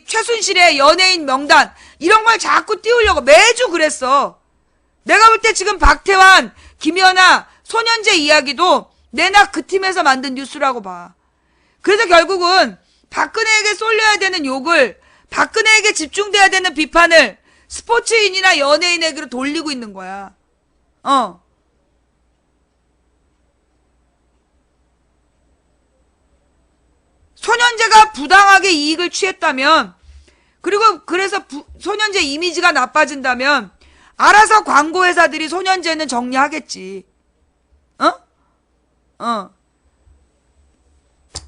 최순실의 연예인 명단 이런 걸 자꾸 띄우려고 매주 그랬어. 내가 볼 때 지금 박태환, 김연아, 소년제 이야기도 내나 그 팀에서 만든 뉴스라고 봐. 그래서 결국은 박근혜에게 쏠려야 되는 욕을, 박근혜에게 집중돼야 되는 비판을 스포츠인이나 연예인에게로 돌리고 있는 거야. 소년제가 부당하게 이익을 취했다면, 그래서 소년제 이미지가 나빠진다면 알아서 광고회사들이 소년제는 정리하겠지.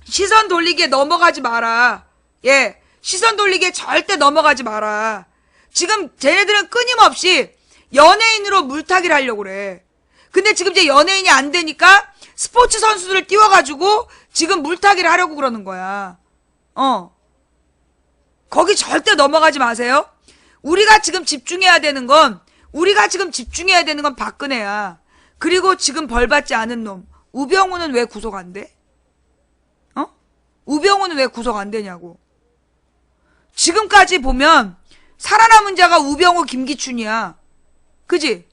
시선 돌리기에 넘어가지 마라. 예, 시선 돌리기에 절대 넘어가지 마라. 지금 쟤네들은 끊임없이 연예인으로 물타기를 하려고 그래. 근데 지금 이제 연예인이 안 되니까 스포츠 선수들을 띄워가지고 지금 물타기를 하려고 그러는 거야. 거기 절대 넘어가지 마세요. 우리가 지금 집중해야 되는 건 박근혜야. 그리고 지금 벌받지 않은 놈. 우병우는 왜 구속 안 돼? 우병우는 왜 구속 안 되냐고. 지금까지 보면 살아남은 자가 우병우, 김기춘이야. 그지?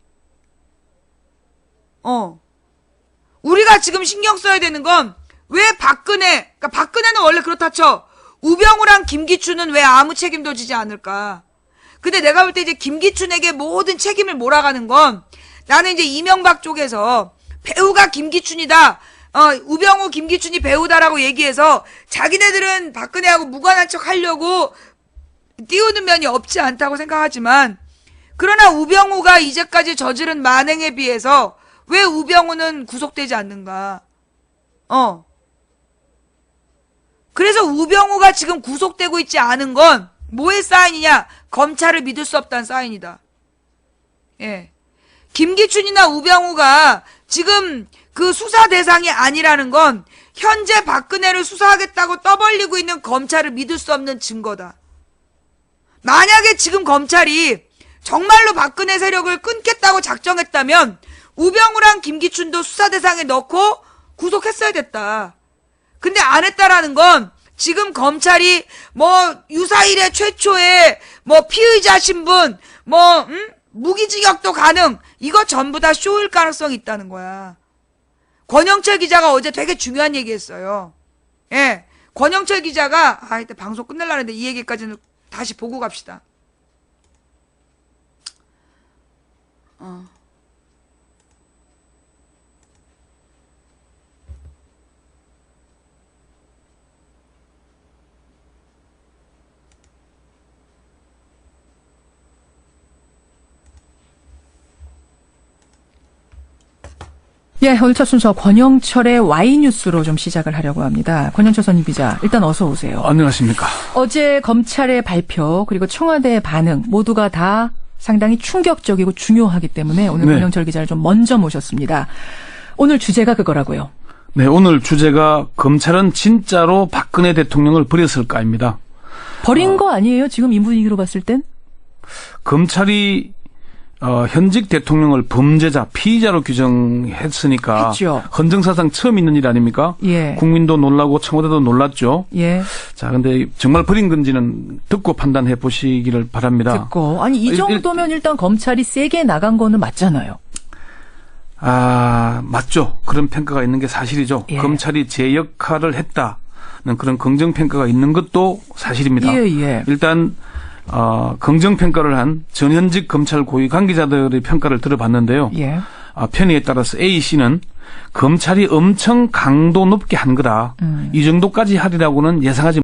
우리가 지금 신경 써야 되는 건 왜 그러니까 박근혜는 원래 그렇다 쳐. 우병우랑 김기춘은 왜 아무 책임도 지지 않을까? 근데 내가 볼 때 이제 김기춘에게 모든 책임을 몰아가는 건 나는 이제 이명박 쪽에서 배우가 김기춘이다. 우병우, 김기춘이 배우다라고 얘기해서 자기네들은 박근혜하고 무관한 척 하려고 띄우는 면이 없지 않다고 생각하지만, 그러나 우병우가 이제까지 저지른 만행에 비해서 왜 우병우는 구속되지 않는가? 그래서 우병우가 지금 구속되고 있지 않은 건 뭐의 사인이냐? 검찰을 믿을 수 없다는 사인이다. 예. 김기춘이나 우병우가 지금 그 수사 대상이 아니라는 건 현재 박근혜를 수사하겠다고 떠벌리고 있는 검찰을 믿을 수 없는 증거다. 만약에 지금 검찰이 정말로 박근혜 세력을 끊겠다고 작정했다면 우병우랑 김기춘도 수사 대상에 넣고 구속했어야 됐다. 근데 안 했다라는 건 지금 검찰이 유사 이래 최초의 피의자 신분, 무기징역도 가능, 이거 전부 다 쇼일 가능성이 있다는 거야. 권영철 기자가 어제 되게 중요한 얘기 했어요. 예. 권영철 기자가, 이때 방송 끝내려는데 이 얘기까지는 다시 보고 갑시다.
예, 오늘 첫 순서 권영철의 Y뉴스로 좀 시작을 하려고 합니다. 권영철 선임 기자, 일단 어서 오세요.
안녕하십니까.
어제 검찰의 발표 그리고 청와대의 반응 모두가 다 상당히 충격적이고 중요하기 때문에 오늘
네.
권영철 기자를 좀 먼저 모셨습니다. 오늘 주제가 그거라고요.
네, 오늘 주제가 검찰은 진짜로 박근혜 대통령을 버렸을까입니다.
버린 거 아니에요? 지금 이 분위기로 봤을 땐?
검찰이 현직 대통령을 범죄자, 피의자로 규정했으니까
했죠.
헌정사상 처음 있는 일 아닙니까?
예.
국민도 놀라고 청와대도 놀랐죠.
예.
자, 근데 정말 버린 건지는 듣고 판단해 보시기를 바랍니다.
듣고. 아니, 이 정도면 일단 검찰이 세게 나간 거는 맞잖아요.
맞죠. 그런 평가가 있는 게 사실이죠.
예.
검찰이 제 역할을 했다는 그런 긍정평가가 있는 것도 사실입니다.
예, 예.
일단 긍정평가를 한 전현직 검찰 고위 관계자들의 평가를 들어봤는데요.
예.
편의에 따라서 A씨는 검찰이 엄청 강도 높게 한 거다. 이 정도까지 하리라고는 예상하지